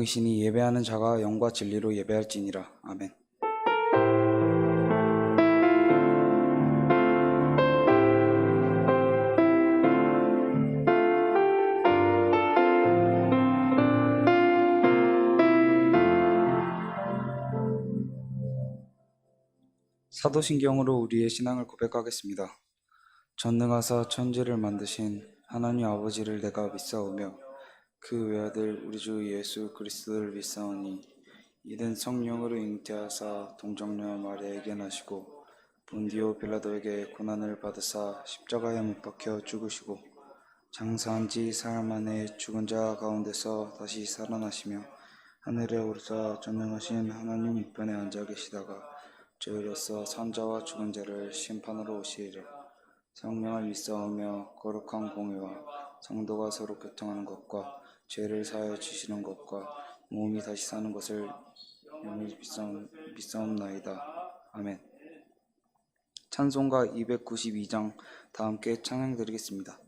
이시니 예배하는 자가 영과 진리로 예배할지니라. 아멘. 사도신경으로 우리의 신앙을 고백하겠습니다. 전능하사 천지를 만드신 하나님 아버지를 내가 믿사오며 그 외아들 우리 주 예수 그리스도를 믿사오니 이는 성령으로 잉태하사 동정녀 마리아에게 나시고 본디오 빌라도에게 고난을 받으사 십자가에 못 박혀 죽으시고 장사한 지 사흘 만에 죽은 자 가운데서 다시 살아나시며 하늘에 오르사 전능하신 하나님 우편에 앉아 계시다가 저희로서 산자와 죽은 자를 심판하러 오시리라. 성령을 믿사오며 거룩한 공회와 성도가 서로 교통하는 것과 죄를 사하여 주시는 것과 몸이 다시 사는 것을 영원히 믿사옵나이다. 아멘. 찬송가 292장 다 함께 찬양드리겠습니다.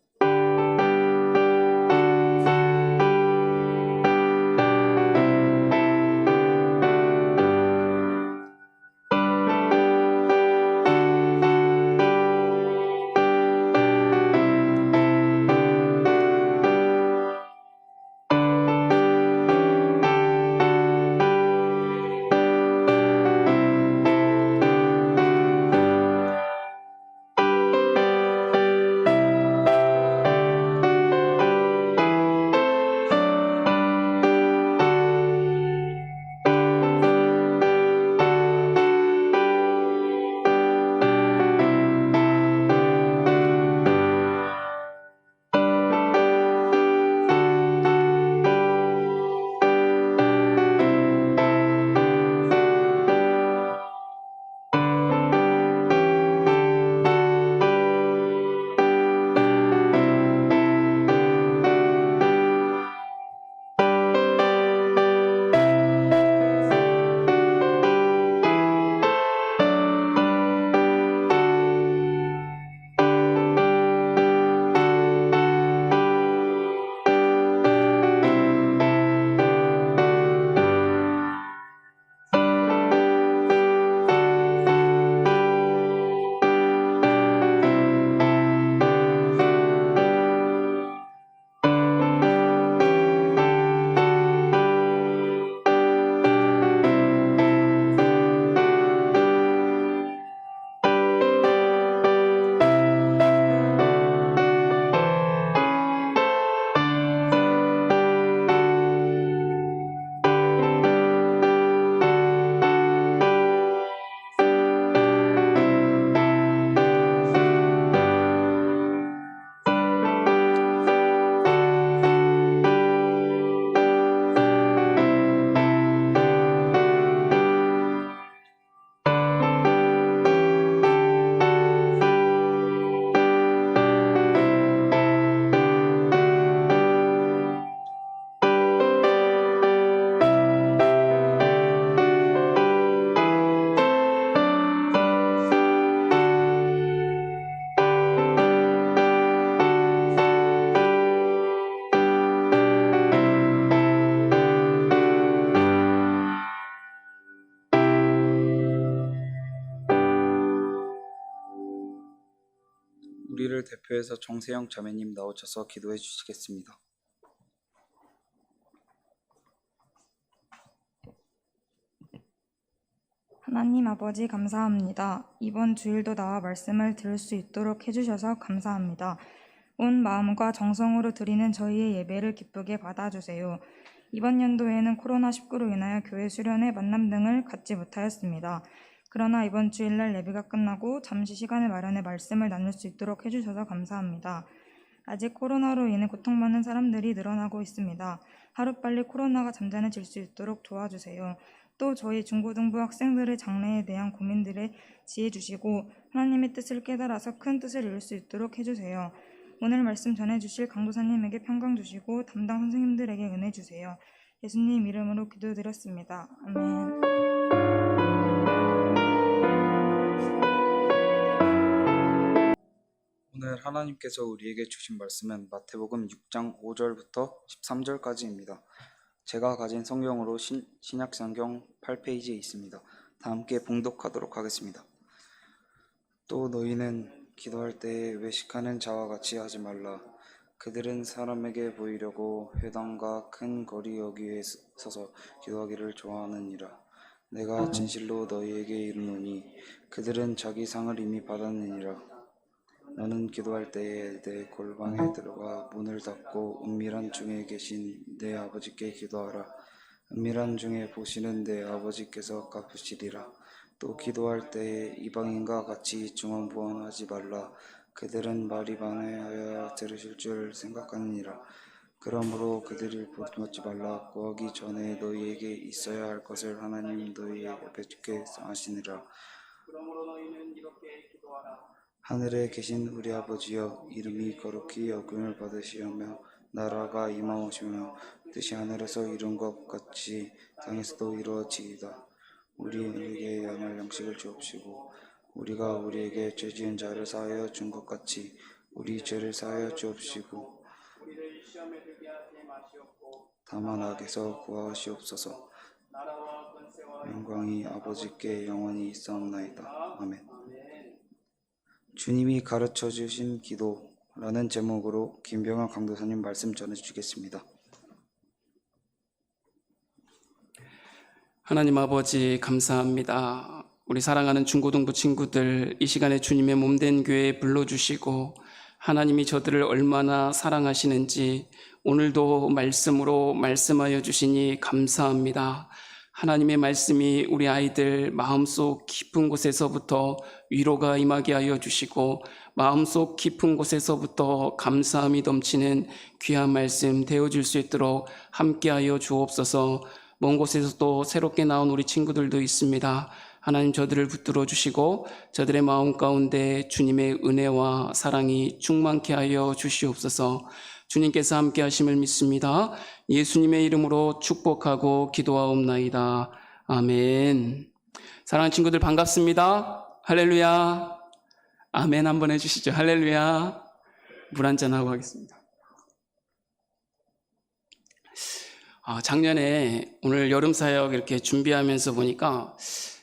우리를 대표해서 정세영 자매님 나오셔서 기도해 주시겠습니다. 하나님 아버지 감사합니다. 이번 주일도 나와 말씀을 들을 수 있도록 해주셔서 감사합니다. 온 마음과 정성으로 드리는 저희의 예배를 기쁘게 받아주세요. 이번 연도에는 코로나19로 인하여 교회 수련회 만남 등을 갖지 못하였습니다. 그러나 이번 주일날 예배가 끝나고 잠시 시간을 마련해 말씀을 나눌 수 있도록 해주셔서 감사합니다. 아직 코로나로 인해 고통받는 사람들이 늘어나고 있습니다. 하루빨리 코로나가 잠잠해질 수 있도록 도와주세요. 또 저희 중고등부 학생들의 장래에 대한 고민들에 지혜 주시고 하나님의 뜻을 깨달아서 큰 뜻을 이룰 수 있도록 해주세요. 오늘 말씀 전해주실 강도사님에게 평강 주시고 담당 선생님들에게 은혜 주세요. 예수님 이름으로 기도드렸습니다. 아멘. 오늘 하나님께서 우리에게 주신 말씀은 마태복음 6장 5절부터 13절까지입니다. 제가 가진 성경으로 신약 성경 8페이지에 있습니다. 다 함께 봉독하도록 하겠습니다. 또 너희는 기도할 때에 외식하는 자와 같이 하지 말라. 그들은 사람에게 보이려고 회당과 큰 거리 여기에 서서 기도하기를 좋아하느니라. 내가 진실로 너희에게 이르노니 그들은 자기 상을 이미 받았느니라. 너는 기도할 때에 내 골방에 들어가 문을 닫고 은밀한 중에 계신 내 아버지께 기도하라. 은밀한 중에 보시는 내 아버지께서 갚으시리라. 또 기도할 때에 이방인과 같이 중언부언하지 말라. 그들은 말이 많아야 들으실 줄 생각하느니라. 그러므로 그들을 보듬지 말라. 구하기 전에 너희에게 있어야 할 것을 하나님 너희의 아버지께 하시니라. 하늘에 계신 우리 아버지여, 이름이 거룩히 여김을 받으시오며 나라가 임하오시며 뜻이 하늘에서 이룬 것 같이 땅에서도 이루어지이다. 우리에게 양할 양식을 주옵시고 우리가 우리에게 죄 지은 자를 사하여 준 것 같이 우리 죄를 사하여 주옵시고 다만 악에서 구하시옵소서. 영광이 아버지께 영원히 있사옵나이다. 아멘. 주님이 가르쳐 주신 기도라는 제목으로 김병현 강도사님 말씀 전해주시겠습니다. 하나님 아버지 감사합니다. 우리 사랑하는 중고등부 친구들 이 시간에 주님의 몸된 교회에 불러주시고 하나님이 저들을 얼마나 사랑하시는지 오늘도 말씀으로 말씀하여 주시니 감사합니다. 하나님의 말씀이 우리 아이들 마음속 깊은 곳에서부터 위로가 임하게 하여 주시고 마음속 깊은 곳에서부터 감사함이 넘치는 귀한 말씀 되어줄 수 있도록 함께하여 주옵소서. 먼 곳에서도 새롭게 나온 우리 친구들도 있습니다. 하나님 저들을 붙들어 주시고 저들의 마음 가운데 주님의 은혜와 사랑이 충만케 하여 주시옵소서. 주님께서 함께 하심을 믿습니다. 예수님의 이름으로 축복하고 기도하옵나이다. 아멘. 사랑하는 친구들 반갑습니다. 할렐루야. 아멘 한번 해주시죠. 할렐루야. 물 한잔하고 하겠습니다. 작년에 오늘 여름 사역 이렇게 준비하면서 보니까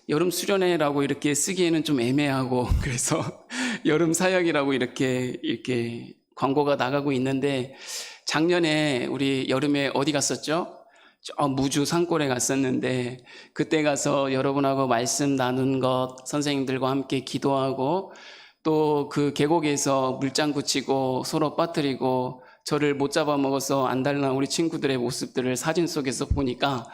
여름 수련회라고 이렇게 쓰기에는 좀 애매하고 그래서 여름 사역이라고 이렇게 광고가 나가고 있는데 작년에 우리 여름에 어디 갔었죠? 저 무주 산골에 갔었는데 그때 가서 여러분하고 말씀 나눈 것, 선생님들과 함께 기도하고 또 그 계곡에서 물장구 치고 서로 빠뜨리고 저를 못 잡아먹어서 안달난 우리 친구들의 모습들을 사진 속에서 보니까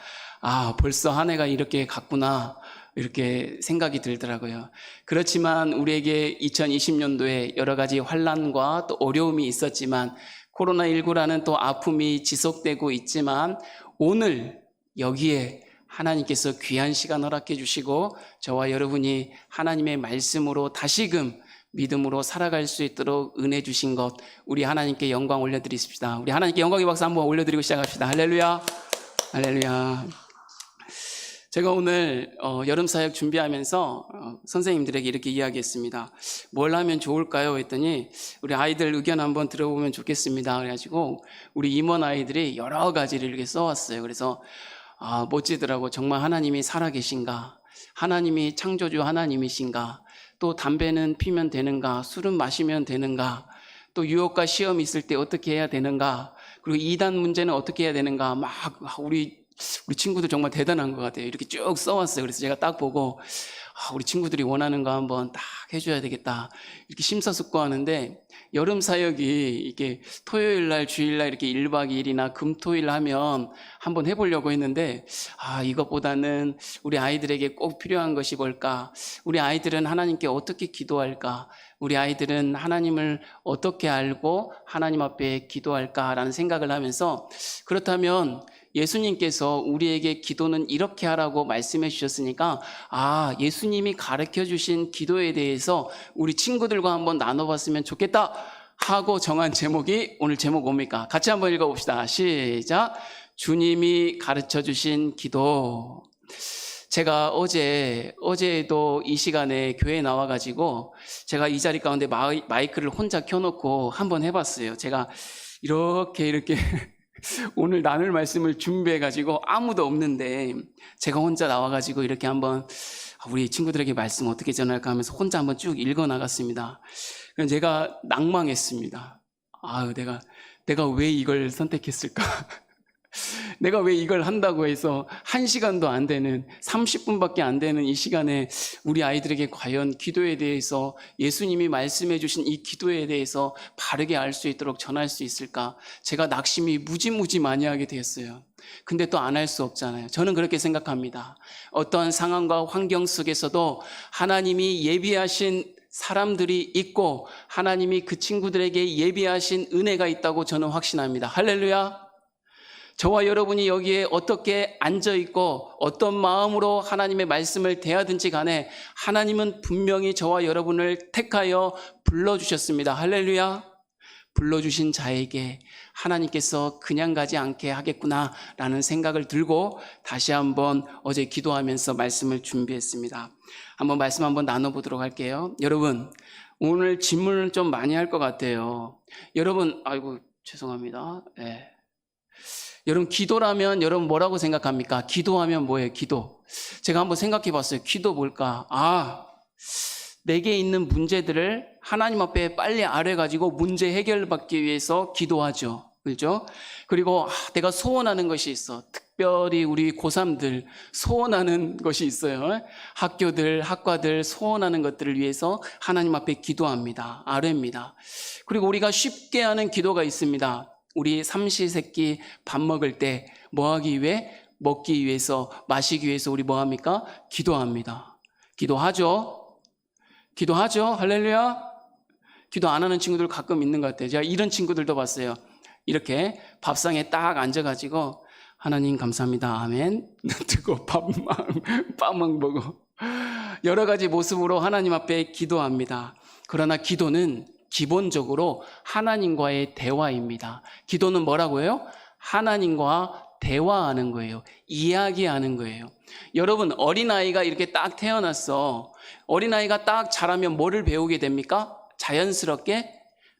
벌써 한 해가 이렇게 갔구나 이렇게 생각이 들더라고요. 그렇지만 우리에게 2020년도에 여러 가지 환난과 또 어려움이 있었지만 코로나19라는 또 아픔이 지속되고 있지만 오늘 여기에 하나님께서 귀한 시간 허락해 주시고 저와 여러분이 하나님의 말씀으로 다시금 믿음으로 살아갈 수 있도록 은혜 주신 것 우리 하나님께 영광 올려드리십시다. 우리 하나님께 영광의 박수 한번 올려드리고 시작합시다. 할렐루야. 할렐루야. 제가 오늘 여름 사역 준비하면서 선생님들에게 이렇게 이야기했습니다. 뭘 하면 좋을까요? 했더니 우리 아이들 의견 한번 들어보면 좋겠습니다. 그래가지고 우리 임원 아이들이 여러 가지를 이렇게 써왔어요. 그래서 멋지더라고. 정말 하나님이 살아계신가? 하나님이 창조주 하나님이신가? 또 담배는 피면 되는가? 술은 마시면 되는가? 또 유혹과 시험이 있을 때 어떻게 해야 되는가? 그리고 이단 문제는 어떻게 해야 되는가? 막 우리 친구들 정말 대단한 것 같아요. 이렇게 쭉 써왔어요. 그래서 제가 딱 보고 우리 친구들이 원하는 거 한번 딱 해줘야 되겠다. 이렇게 심사숙고하는데 여름 사역이 이게 토요일 날, 주일 날 이렇게 1박 2일이나 금토일 하면 한번 해보려고 했는데 이것보다는 우리 아이들에게 꼭 필요한 것이 뭘까? 우리 아이들은 하나님께 어떻게 기도할까? 우리 아이들은 하나님을 어떻게 알고 하나님 앞에 기도할까라는 생각을 하면서 그렇다면 예수님께서 우리에게 기도는 이렇게 하라고 말씀해 주셨으니까 예수님이 가르쳐 주신 기도에 대해서 우리 친구들과 한번 나눠봤으면 좋겠다 하고 정한 제목이 오늘 제목 뭡니까? 같이 한번 읽어봅시다. 시작. 주님이 가르쳐 주신 기도. 제가 어제도 이 시간에 교회에 나와가지고 제가 이 자리 가운데 마이크를 혼자 켜놓고 한번 해봤어요. 제가 이렇게 오늘 나눌 말씀을 준비해가지고 아무도 없는데 제가 혼자 나와가지고 이렇게 한번 우리 친구들에게 말씀 어떻게 전할까 하면서 혼자 한번 쭉 읽어 나갔습니다. 그래서 제가 낭망했습니다. 아유, 내가 왜 이걸 선택했을까? 내가 왜 이걸 한다고 해서 1시간도 안 되는 30분밖에 안 되는 이 시간에 우리 아이들에게 과연 기도에 대해서 예수님이 말씀해 주신 이 기도에 대해서 바르게 알 수 있도록 전할 수 있을까? 제가 낙심이 무지무지 많이 하게 되었어요. 근데 또 안 할 수 없잖아요. 저는 그렇게 생각합니다. 어떠한 상황과 환경 속에서도 하나님이 예비하신 사람들이 있고 하나님이 그 친구들에게 예비하신 은혜가 있다고 저는 확신합니다. 할렐루야. 저와 여러분이 여기에 어떻게 앉아있고 어떤 마음으로 하나님의 말씀을 대하든지 간에 하나님은 분명히 저와 여러분을 택하여 불러주셨습니다. 할렐루야. 불러주신 자에게 하나님께서 그냥 가지 않게 하겠구나라는 생각을 들고 다시 한번 어제 기도하면서 말씀을 준비했습니다. 말씀 한번 나눠보도록 할게요. 여러분, 오늘 질문을 좀 많이 할 것 같아요. 여러분, 아이고 죄송합니다. 네. 여러분, 기도라면 여러분 뭐라고 생각합니까? 기도하면 뭐예요? 기도. 제가 한번 생각해 봤어요. 기도 뭘까? 내게 있는 문제들을 하나님 앞에 빨리 아뢰가지고 문제 해결받기 위해서 기도하죠. 그렇죠? 그리고 내가 소원하는 것이 있어. 특별히 우리 고3들 소원하는 것이 있어요. 학교들, 학과들 소원하는 것들을 위해서 하나님 앞에 기도합니다. 아뢰입니다. 그리고 우리가 쉽게 하는 기도가 있습니다. 우리 삼시세끼 밥 먹을 때 뭐 하기 위해? 먹기 위해서, 마시기 위해서 우리 뭐 합니까? 기도합니다. 기도하죠? 기도하죠? 할렐루야? 기도 안 하는 친구들 가끔 있는 것 같아요. 제가 이런 친구들도 봤어요. 이렇게 밥상에 딱 앉아가지고 하나님 감사합니다. 아멘. 뜨고 밥만 보고 여러 가지 모습으로 하나님 앞에 기도합니다. 그러나 기도는 기본적으로 하나님과의 대화입니다. 기도는 뭐라고 해요? 하나님과 대화하는 거예요. 이야기하는 거예요. 여러분, 어린아이가 이렇게 딱 태어났어. 어린아이가 딱 자라면 뭐를 배우게 됩니까? 자연스럽게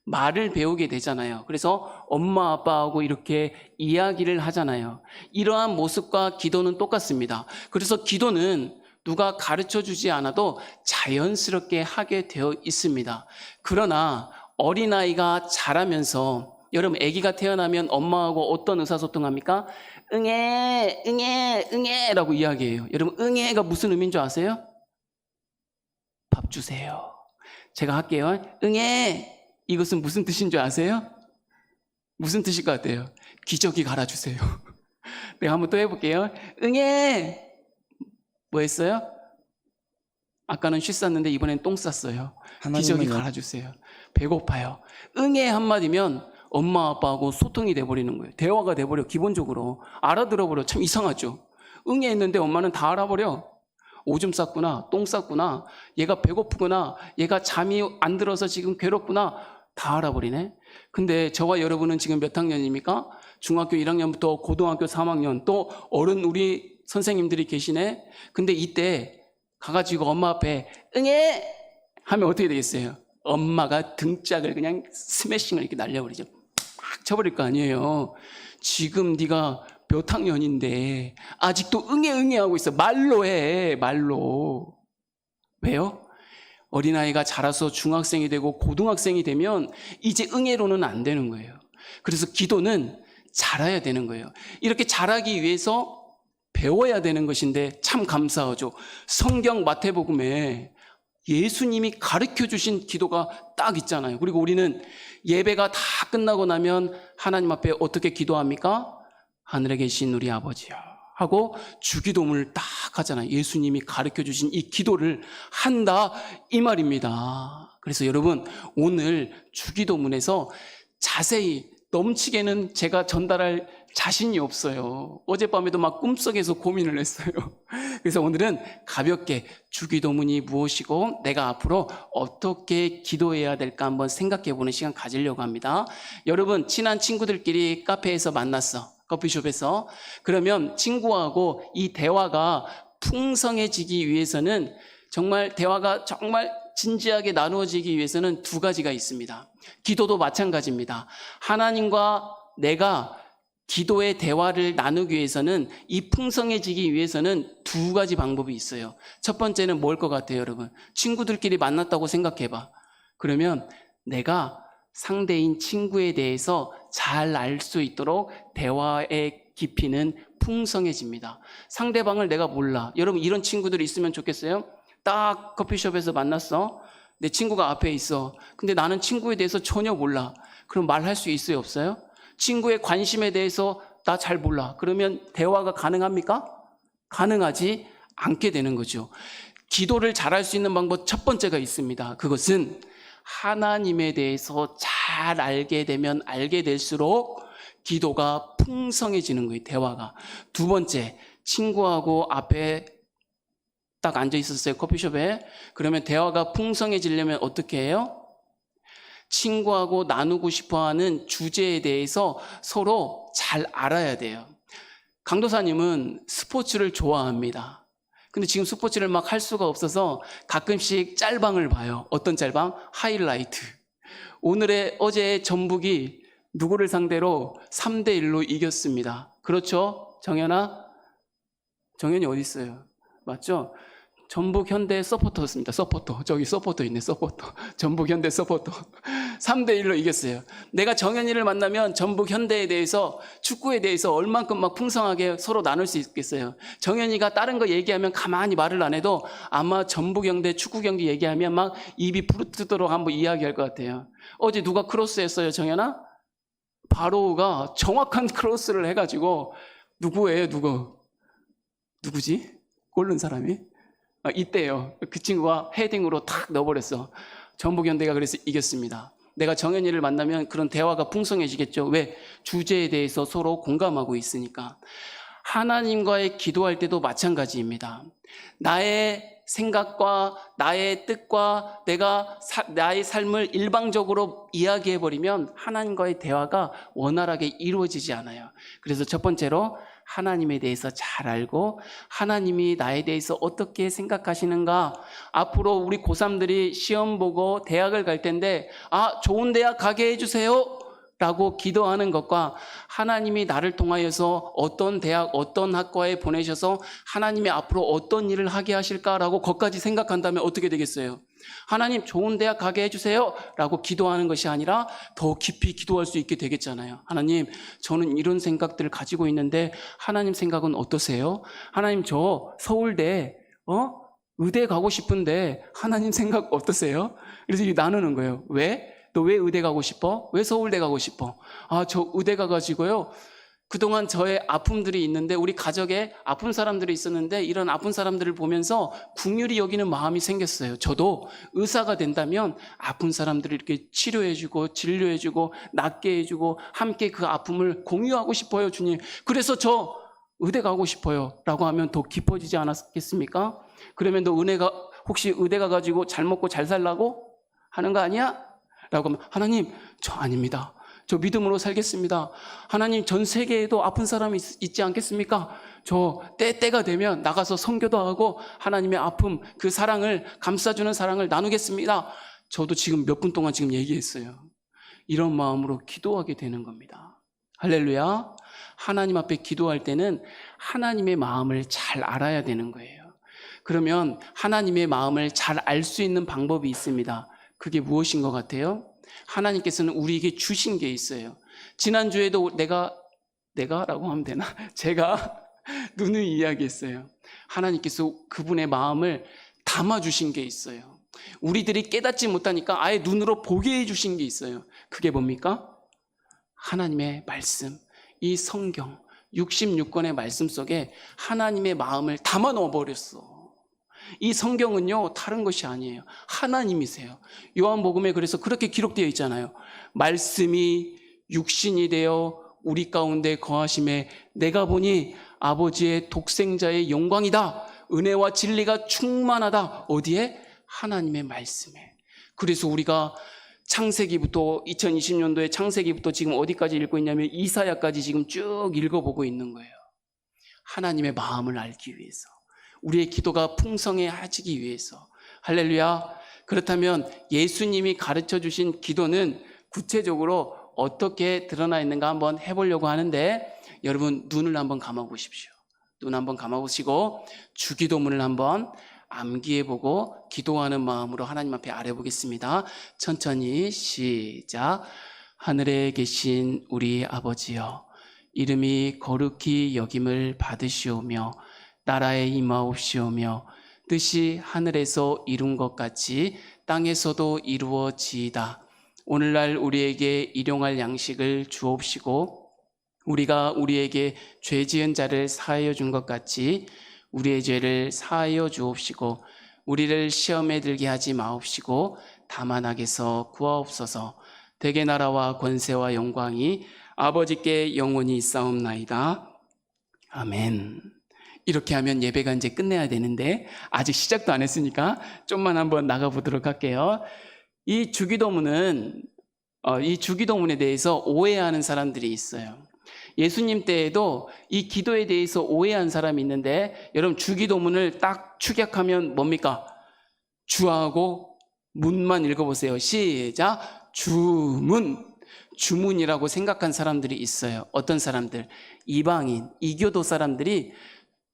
말을 배우게 되잖아요. 그래서 엄마 아빠하고 이렇게 이야기를 하잖아요. 이러한 모습과 기도는 똑같습니다. 그래서 기도는 누가 가르쳐 주지 않아도 자연스럽게 하게 되어 있습니다. 그러나 어린아이가 자라면서 여러분, 아기가 태어나면 엄마하고 어떤 의사소통합니까? 응애, 응애, 응애라고 이야기해요. 여러분, 응애가 무슨 의미인 줄 아세요? 밥 주세요. 제가 할게요. 응애, 이것은 무슨 뜻인 줄 아세요? 무슨 뜻일 것 같아요? 기저귀 갈아주세요. 내가 한번 또 해볼게요. 응애, 뭐 했어요? 아까는 쉬 쌌는데 이번엔 똥 쌌어요. 기저귀 갈아주세요. 배고파요. 응애 한마디면 엄마 아빠하고 소통이 돼버리는 거예요. 대화가 돼버려. 기본적으로 알아들어버려. 참 이상하죠. 응애 했는데 엄마는 다 알아버려. 오줌 쌌구나, 똥 쌌구나, 얘가 배고프구나, 얘가 잠이 안 들어서 지금 괴롭구나, 다 알아버리네. 근데 저와 여러분은 지금 몇 학년입니까? 중학교 1학년부터 고등학교 3학년, 또 어른 우리 선생님들이 계시네. 근데 이때 가가지고 엄마 앞에 응애 하면 어떻게 되겠어요? 엄마가 등짝을 그냥 스매싱을 이렇게 날려버리죠. 막 쳐버릴 거 아니에요. 지금 네가 몇 학년인데 아직도 응애 하고 있어. 말로 해, 말로. 왜요? 어린아이가 자라서 중학생이 되고 고등학생이 되면 이제 응애로는 안 되는 거예요. 그래서 기도는 자라야 되는 거예요. 이렇게 자라기 위해서 배워야 되는 것인데 참 감사하죠. 성경 마태복음에 예수님이 가르쳐 주신 기도가 딱 있잖아요. 그리고 우리는 예배가 다 끝나고 나면 하나님 앞에 어떻게 기도합니까? 하늘에 계신 우리 아버지요 하고 주기도문을 딱 하잖아요. 예수님이 가르쳐 주신 이 기도를 한다 이 말입니다. 그래서 여러분, 오늘 주기도문에서 자세히 넘치게는 제가 전달할 자신이 없어요. 어젯밤에도 막 꿈속에서 고민을 했어요. 그래서 오늘은 가볍게 주기도문이 무엇이고 내가 앞으로 어떻게 기도해야 될까 한번 생각해보는 시간 가지려고 합니다. 여러분, 친한 친구들끼리 카페에서 만났어. 커피숍에서. 그러면 친구하고 이 대화가 풍성해지기 위해서는 정말 대화가 정말 진지하게 나누어지기 위해서는 두 가지가 있습니다. 기도도 마찬가지입니다. 하나님과 내가 기도의 대화를 나누기 위해서는, 이 풍성해지기 위해서는 두 가지 방법이 있어요. 첫 번째는 뭘 것 같아요, 여러분? 친구들끼리 만났다고 생각해봐. 그러면 내가 상대인 친구에 대해서 잘 알 수 있도록 대화의 깊이는 풍성해집니다. 상대방을 내가 몰라. 여러분, 이런 친구들이 있으면 좋겠어요? 딱 커피숍에서 만났어. 내 친구가 앞에 있어. 근데 나는 친구에 대해서 전혀 몰라. 그럼 말할 수 있어요, 없어요? 친구의 관심에 대해서 나 잘 몰라. 그러면 대화가 가능합니까? 가능하지 않게 되는 거죠. 기도를 잘할 수 있는 방법 첫 번째가 있습니다. 그것은 하나님에 대해서 잘 알게 되면 알게 될수록 기도가 풍성해지는 거예요, 대화가. 두 번째, 친구하고 앞에 딱 앉아 있었어요, 커피숍에. 그러면 대화가 풍성해지려면 어떻게 해요? 친구하고 나누고 싶어하는 주제에 대해서 서로 잘 알아야 돼요. 강도사님은 스포츠를 좋아합니다. 근데 지금 스포츠를 막 할 수가 없어서 가끔씩 짤방을 봐요. 어떤 짤방? 하이라이트. 어제 전북이 누구를 상대로 3대1로 이겼습니다. 그렇죠? 정현아? 정현이 어디 있어요? 맞죠? 전북 현대 서포터였습니다. 서포터. 저기 서포터 있네, 서포터. 전북 현대 서포터. 3대1로 이겼어요. 내가 정현이를 만나면 전북 현대에 대해서, 축구에 대해서 얼만큼 막 풍성하게 서로 나눌 수 있겠어요. 정현이가 다른 거 얘기하면 가만히 말을 안 해도 아마 전북 현대 축구 경기 얘기하면 막 입이 부르뜨도록 한번 이야기할 것 같아요. 어제 누가 크로스했어요, 정현아? 바로우가 정확한 크로스를 해가지고, 누구예요, 누구지? 골 넣은 사람이? 이때요. 그 친구가 헤딩으로 탁 넣어버렸어. 전북현대가 그래서 이겼습니다. 내가 정현이를 만나면 그런 대화가 풍성해지겠죠. 왜? 주제에 대해서 서로 공감하고 있으니까. 하나님과의 기도할 때도 마찬가지입니다. 나의 생각과 나의 뜻과 나의 삶을 일방적으로 이야기해버리면 하나님과의 대화가 원활하게 이루어지지 않아요. 그래서 첫 번째로 하나님에 대해서 잘 알고 하나님이 나에 대해서 어떻게 생각하시는가. 앞으로 우리 고3들이 시험 보고 대학을 갈 텐데 좋은 대학 가게 해주세요 라고 기도하는 것과 하나님이 나를 통하여서 어떤 대학, 어떤 학과에 보내셔서 하나님이 앞으로 어떤 일을 하게 하실까라고 그것까지 생각한다면 어떻게 되겠어요? 하나님 좋은 대학 가게 해주세요 라고 기도하는 것이 아니라 더 깊이 기도할 수 있게 되겠잖아요. 하나님, 저는 이런 생각들을 가지고 있는데 하나님 생각은 어떠세요? 하나님, 저 서울대 의대 가고 싶은데 하나님 생각 어떠세요? 그래서 나누는 거예요. 왜? 너 왜 의대 가고 싶어? 왜 서울대 가고 싶어? 저 의대 가가지고요, 그동안 저의 아픔들이 있는데, 우리 가족에 아픈 사람들이 있었는데 이런 아픈 사람들을 보면서 긍휼히 여기는 마음이 생겼어요. 저도 의사가 된다면 아픈 사람들을 이렇게 치료해주고 진료해주고 낫게 해주고 함께 그 아픔을 공유하고 싶어요, 주님. 그래서 저 의대 가고 싶어요 라고 하면 더 깊어지지 않았겠습니까? 그러면 너 혹시 의대 가가지고 잘 먹고 잘 살라고 하는 거 아니야? 라고 하면, 하나님, 저 아닙니다. 저 믿음으로 살겠습니다. 하나님, 전 세계에도 아픈 사람이 있지 않겠습니까? 저 때가 되면 나가서 선교도 하고 하나님의 아픔, 그 사랑을, 감싸주는 사랑을 나누겠습니다. 저도 지금 몇 분 동안 지금 얘기했어요. 이런 마음으로 기도하게 되는 겁니다. 할렐루야. 하나님 앞에 기도할 때는 하나님의 마음을 잘 알아야 되는 거예요. 그러면 하나님의 마음을 잘 알 수 있는 방법이 있습니다. 그게 무엇인 것 같아요? 하나님께서는 우리에게 주신 게 있어요. 지난주에도 내가라고 하면 되나? 제가 누누이 이야기했어요. 하나님께서 그분의 마음을 담아주신 게 있어요. 우리들이 깨닫지 못하니까 아예 눈으로 보게 해주신 게 있어요. 그게 뭡니까? 하나님의 말씀, 이 성경 66권의 말씀 속에 하나님의 마음을 담아 넣어버렸어. 이 성경은요, 다른 것이 아니에요. 하나님이세요. 요한복음에 그래서 그렇게 기록되어 있잖아요. 말씀이 육신이 되어 우리 가운데 거하심에 내가 보니 아버지의 독생자의 영광이다. 은혜와 진리가 충만하다. 어디에? 하나님의 말씀에. 그래서 우리가 창세기부터 2020년도에 창세기부터 지금 어디까지 읽고 있냐면 이사야까지 지금 쭉 읽어보고 있는 거예요. 하나님의 마음을 알기 위해서, 우리의 기도가 풍성해지기 위해서. 할렐루야. 그렇다면 예수님이 가르쳐 주신 기도는 구체적으로 어떻게 드러나 있는가 한번 해보려고 하는데, 여러분 눈을 한번 감아보십시오. 눈 한번 감아보시고 주기도문을 한번 암기해보고 기도하는 마음으로 하나님 앞에 아뢰보겠습니다. 천천히 시작. 하늘에 계신 우리 아버지여, 이름이 거룩히 여김을 받으시오며 나라에 임하옵시오며 뜻이 하늘에서 이룬 것 같이 땅에서도 이루어지이다. 오늘날 우리에게 일용할 양식을 주옵시고 우리가 우리에게 죄 지은 자를 사하여 준 것 같이 우리의 죄를 사하여 주옵시고 우리를 시험에 들게 하지 마옵시고 다만 악에서 구하옵소서. 대개 나라와 권세와 영광이 아버지께 영원히 있사옵나이다. 아멘. 이렇게 하면 예배가 이제 끝내야 되는데 아직 시작도 안 했으니까 좀만 한번 나가보도록 할게요. 이 주기도문에 대해서 오해하는 사람들이 있어요. 예수님 때에도 이 기도에 대해서 오해한 사람이 있는데, 여러분 주기도문을 딱 축약하면 뭡니까? 주하고 문만 읽어보세요. 시작. 주문이라고 생각한 사람들이 있어요. 어떤 사람들? 이방인, 이교도 사람들이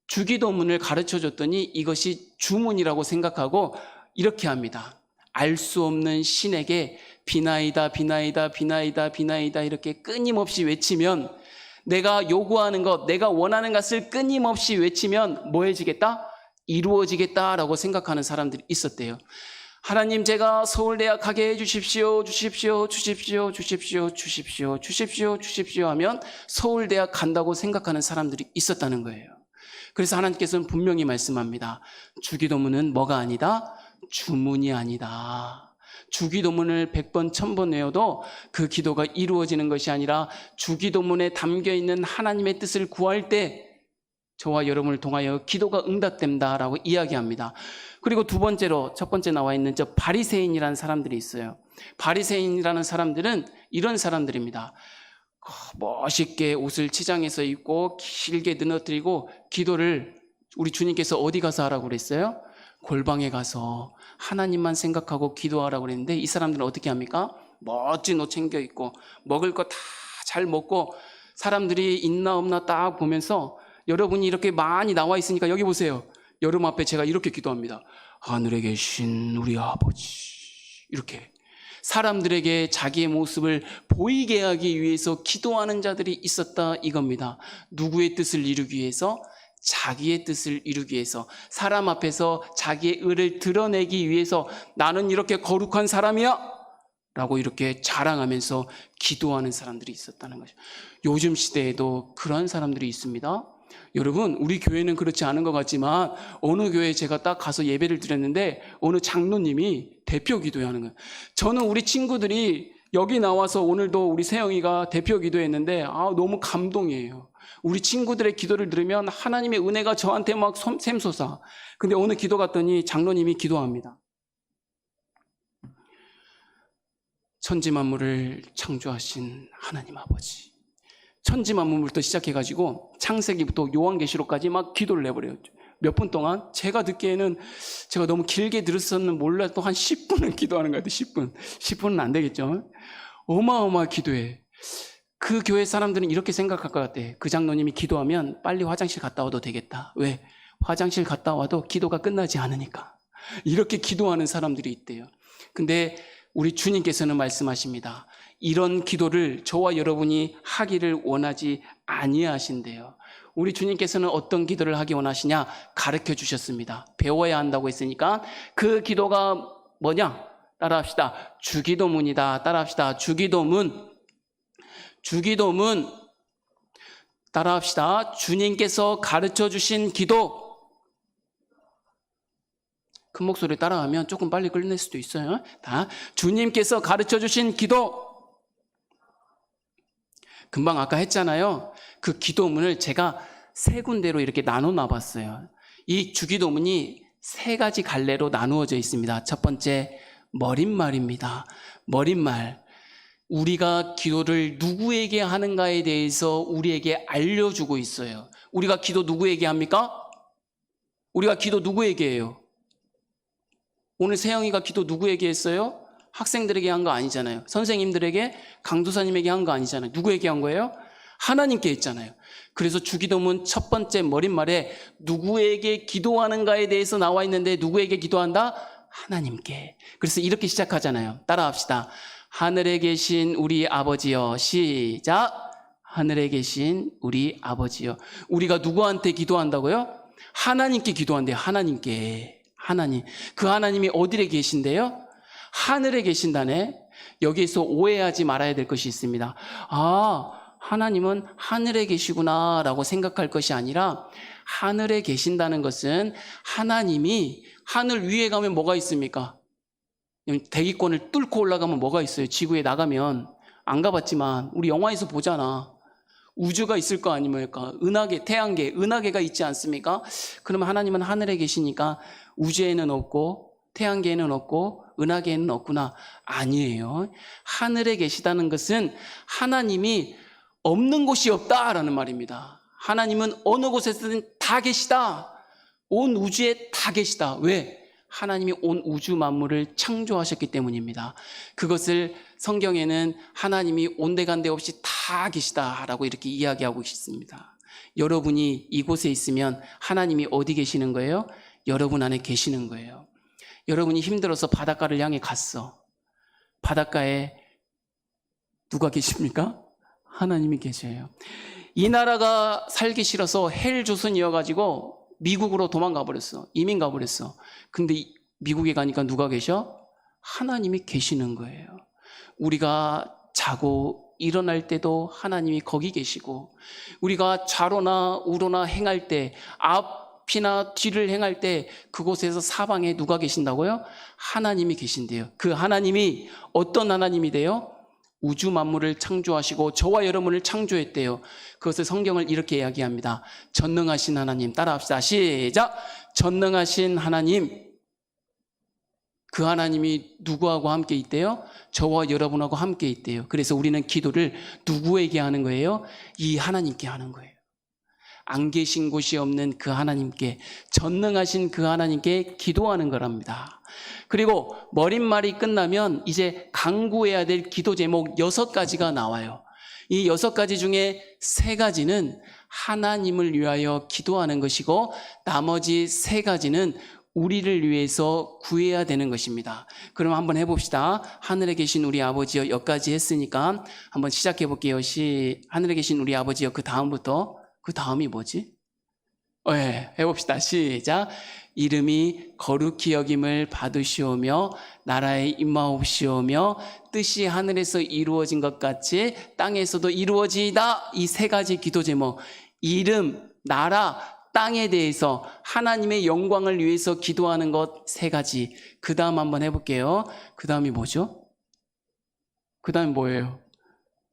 주기도문을 가르쳐 줬더니 이것이 주문이라고 생각하고 이렇게 합니다. 알 수 없는 신에게 비나이다 비나이다 비나이다 비나이다 이렇게 끊임없이 외치면, 내가 요구하는 것, 내가 원하는 것을 끊임없이 외치면 뭐해지겠다? 이루어지겠다라고 생각하는 사람들이 있었대요. 하나님, 제가 서울대학 가게 해주십시오, 주십시오, 주십시오, 주십시오, 주십시오, 주십시오, 주십시오 하면 서울대학 간다고 생각하는 사람들이 있었다는 거예요. 그래서 하나님께서는 분명히 말씀합니다. 주기도문은 뭐가 아니다? 주문이 아니다. 주기도문을 100번, 1000번 외워도 그 기도가 이루어지는 것이 아니라 주기도문에 담겨있는 하나님의 뜻을 구할 때 저와 여러분을 통하여 기도가 응답된다라고 이야기합니다. 그리고 두 번째로, 첫 번째 나와 있는 저 바리새인이라는 사람들이 있어요. 바리새인이라는 사람들은 이런 사람들입니다. 멋있게 옷을 치장해서 입고 길게 늘어뜨리고 기도를 우리 주님께서 어디 가서 하라고 그랬어요? 골방에 가서 하나님만 생각하고 기도하라고 그랬는데, 이 사람들은 어떻게 합니까? 멋진 옷 챙겨 입고 먹을 거 다 잘 먹고 사람들이 있나 없나 딱 보면서, 여러분이 이렇게 많이 나와 있으니까 여기 보세요. 여러분 앞에 제가 이렇게 기도합니다. 하늘에 계신 우리 아버지, 이렇게 사람들에게 자기의 모습을 보이게 하기 위해서 기도하는 자들이 있었다 이겁니다. 누구의 뜻을 이루기 위해서? 자기의 뜻을 이루기 위해서, 사람 앞에서 자기의 의를 드러내기 위해서 나는 이렇게 거룩한 사람이야 라고 이렇게 자랑하면서 기도하는 사람들이 있었다는 거죠. 요즘 시대에도 그런 사람들이 있습니다. 여러분, 우리 교회는 그렇지 않은 것 같지만 어느 교회에 제가 딱 가서 예배를 드렸는데 어느 장로님이 대표 기도하는 거예요. 저는 우리 친구들이 여기 나와서 오늘도 우리 세영이가 대표 기도했는데 너무 감동이에요. 우리 친구들의 기도를 들으면 하나님의 은혜가 저한테 막 샘솟아. 근데 오늘 기도 갔더니 장로님이 기도합니다. 천지 만물을 창조하신 하나님 아버지, 천지 만물부터 시작해가지고 창세기부터 요한계시록까지 막 기도를 내버려요. 몇 분 동안 제가 듣기에는, 제가 너무 길게 들었었는 몰라도 한 10분은 기도하는 것 같아요. 10분은 안 되겠죠. 어마어마하게 기도해. 그 교회 사람들은 이렇게 생각할 것 같아. 그 장로님이 기도하면 빨리 화장실 갔다 와도 되겠다. 왜? 화장실 갔다 와도 기도가 끝나지 않으니까. 이렇게 기도하는 사람들이 있대요. 근데 우리 주님께서는 말씀하십니다. 이런 기도를 저와 여러분이 하기를 원하지 아니하신대요. 우리 주님께서는 어떤 기도를 하기 원하시냐? 가르쳐 주셨습니다. 배워야 한다고 했으니까 그 기도가 뭐냐? 따라합시다. 주기도문이다. 따라합시다. 주기도문. 따라합시다. 주님께서 가르쳐 주신 기도. 큰 목소리 따라하면 조금 빨리 끝낼 수도 있어요. 다 주님께서 가르쳐 주신 기도. 금방 아까 했잖아요. 그 기도문을 제가 세 군데로 이렇게 나눠 놔봤어요. 이 주기도문이 세 가지 갈래로 나누어져 있습니다. 첫 번째, 머릿말입니다. 머릿말. 우리가 기도를 누구에게 하는가에 대해서 우리에게 알려주고 있어요. 우리가 기도 누구에게 합니까? 우리가 기도 누구에게 해요? 오늘 세영이가 기도 누구에게 했어요? 학생들에게 한 거 아니잖아요. 선생님들에게, 강도사님에게 한 거 아니잖아요. 누구에게 한 거예요? 하나님께 했잖아요. 그래서 주기도문 첫 번째 머릿말에 누구에게 기도하는가에 대해서 나와 있는데 누구에게 기도한다? 하나님께. 그래서 이렇게 시작하잖아요. 따라합시다. 하늘에 계신 우리 아버지여. 시작. 하늘에 계신 우리 아버지여. 우리가 누구한테 기도한다고요? 하나님께 기도한대요. 하나님께. 하나님. 그 하나님이 어디에 계신데요? 하늘에 계신다네. 여기에서 오해하지 말아야 될 것이 있습니다. 아, 하나님은 하늘에 계시구나 라고 생각할 것이 아니라, 하늘에 계신다는 것은 하나님이 하늘 위에 가면 뭐가 있습니까? 대기권을 뚫고 올라가면 뭐가 있어요? 지구에 나가면. 안 가봤지만 우리 영화에서 보잖아. 우주가 있을 거 아닙니까? 은하계, 태양계, 은하계가 있지 않습니까? 그러면 하나님은 하늘에 계시니까 우주에는 없고 태양계에는 없고 은하계에는 없구나. 아니에요. 하늘에 계시다는 것은 하나님이 없는 곳이 없다라는 말입니다. 하나님은 어느 곳에서든 다 계시다. 온 우주에 다 계시다. 왜? 하나님이 온 우주 만물을 창조하셨기 때문입니다. 그것을 성경에는 하나님이 온데간데 없이 다 계시다라고 이렇게 이야기하고 있습니다. 여러분이 이곳에 있으면 하나님이 어디 계시는 거예요? 여러분 안에 계시는 거예요. 여러분이 힘들어서 바닷가를 향해 갔어. 바닷가에 누가 계십니까? 하나님이 계셔요. 이 나라가 살기 싫어서 헬조선이어가지고 미국으로 도망가 버렸어. 이민 가 버렸어. 근데 미국에 가니까 누가 계셔? 하나님이 계시는 거예요. 우리가 자고 일어날 때도 하나님이 거기 계시고, 우리가 좌로나 우로나 행할 때, 앞이나 뒤를 행할 때 그곳에서 사방에 누가 계신다고요? 하나님이 계신대요. 그 하나님이 어떤 하나님이 돼요? 우주 만물을 창조하시고 저와 여러분을 창조했대요. 그것을 성경을 이렇게 이야기합니다. 전능하신 하나님. 따라합시다. 시작. 전능하신 하나님. 그 하나님이 누구하고 함께 있대요? 저와 여러분하고 함께 있대요. 그래서 우리는 기도를 누구에게 하는 거예요? 이 하나님께 하는 거예요. 안 계신 곳이 없는 그 하나님께, 전능하신 그 하나님께 기도하는 거랍니다. 그리고 머릿말이 끝나면 이제 강구해야 될 기도 제목 6가지가 나와요. 이 6가지 중에 3가지는 하나님을 위하여 기도하는 것이고, 나머지 3가지는 우리를 위해서 구해야 되는 것입니다. 그럼 한번 해봅시다. 하늘에 계신 우리 아버지여, 여기까지 했으니까 한번 시작해 볼게요. 하늘에 계신 우리 아버지여, 그 다음부터, 그 다음이 뭐지? 네, 해봅시다. 시작. 이름이 거룩히 여김을 받으시오며 나라에 임하옵시오며 뜻이 하늘에서 이루어진 것 같이 땅에서도 이루어지이다. 이 3가지 기도 제목, 이름, 나라, 땅에 대해서 하나님의 영광을 위해서 기도하는 것 3가지. 그 다음 한번 해볼게요. 그 다음이 뭐죠? 그 다음이 뭐예요?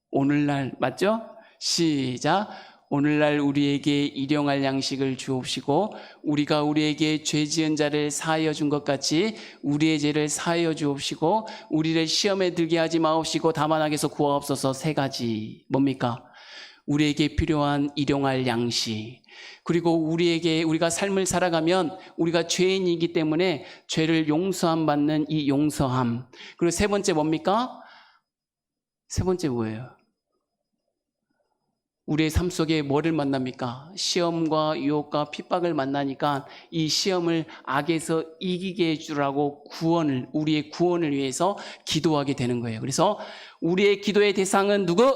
오늘날, 맞죠? 시작. 오늘날 우리에게 일용할 양식을 주옵시고 우리가 우리에게 죄 지은 자를 사하여 준 것 같이 우리의 죄를 사하여 주옵시고 우리를 시험에 들게 하지 마옵시고 다만 악에서 구하옵소서. 3가지. 뭡니까? 우리에게 필요한 일용할 양식, 그리고 우리가 삶을 살아가면 우리가 죄인이기 때문에 죄를 용서함 받는 이 용서함, 그리고 3번째 뭡니까? 3번째 뭐예요? 우리의 삶 속에 뭐를 만납니까? 시험과 유혹과 핍박을 만나니까 이 시험을 악에서 이기게 해주라고 우리의 구원을 위해서 기도하게 되는 거예요. 그래서 우리의 기도의 대상은 누구?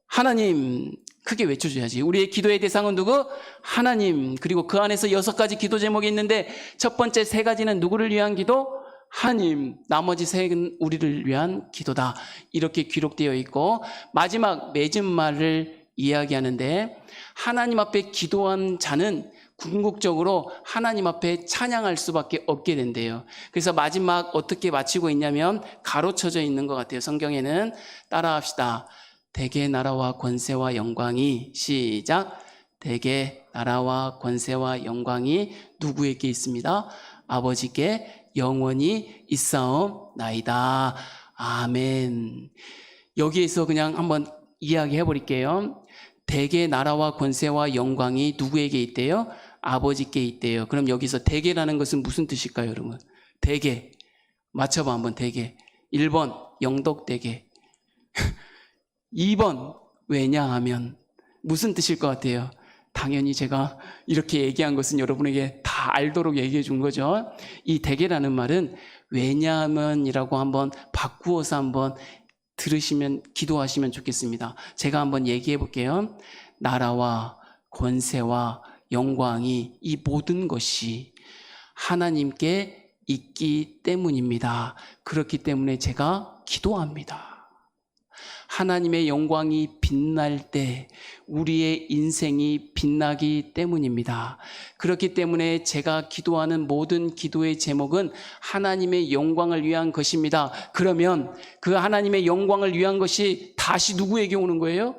하나님. 크게 외쳐줘야지. 우리의 기도의 대상은 누구? 하나님. 그리고 그 안에서 6가지 기도 제목이 있는데 첫 번째 3가지는 누구를 위한 기도? 하나님. 나머지 3는 우리를 위한 기도다. 이렇게 기록되어 있고, 마지막 맺은 말을 이야기하는데, 하나님 앞에 기도한 자는 궁극적으로 하나님 앞에 찬양할 수밖에 없게 된대요. 그래서 마지막 어떻게 마치고 있냐면 가로쳐져 있는 것 같아요. 성경에는. 따라합시다. 대개 나라와 권세와 영광이, 시작. 대개 나라와 권세와 영광이 누구에게 있습니다? 아버지께 영원히 있사옵나이다. 아멘. 여기에서 그냥 한번 이야기해 버릴게요. 대개 나라와 권세와 영광이 누구에게 있대요? 아버지께 있대요. 그럼 여기서 대개라는 것은 무슨 뜻일까요, 여러분? 대개. 맞춰봐 한번. 대개. 1번 영덕되게 2번 왜냐하면 무슨 뜻일 것 같아요? 당연히 제가 이렇게 얘기한 것은 여러분에게 다 알도록 얘기해 준 거죠. 이 되게라는 말은 왜냐하면이라고 한번 바꾸어서 한번 들으시면 기도하시면 좋겠습니다. 제가 한번 얘기해 볼게요. 나라와 권세와 영광이 이 모든 것이 하나님께 있기 때문입니다. 그렇기 때문에 제가 기도합니다. 하나님의 영광이 빛날 때 우리의 인생이 빛나기 때문입니다. 그렇기 때문에 제가 기도하는 모든 기도의 제목은 하나님의 영광을 위한 것입니다. 그러면 그 하나님의 영광을 위한 것이 다시 누구에게 오는 거예요?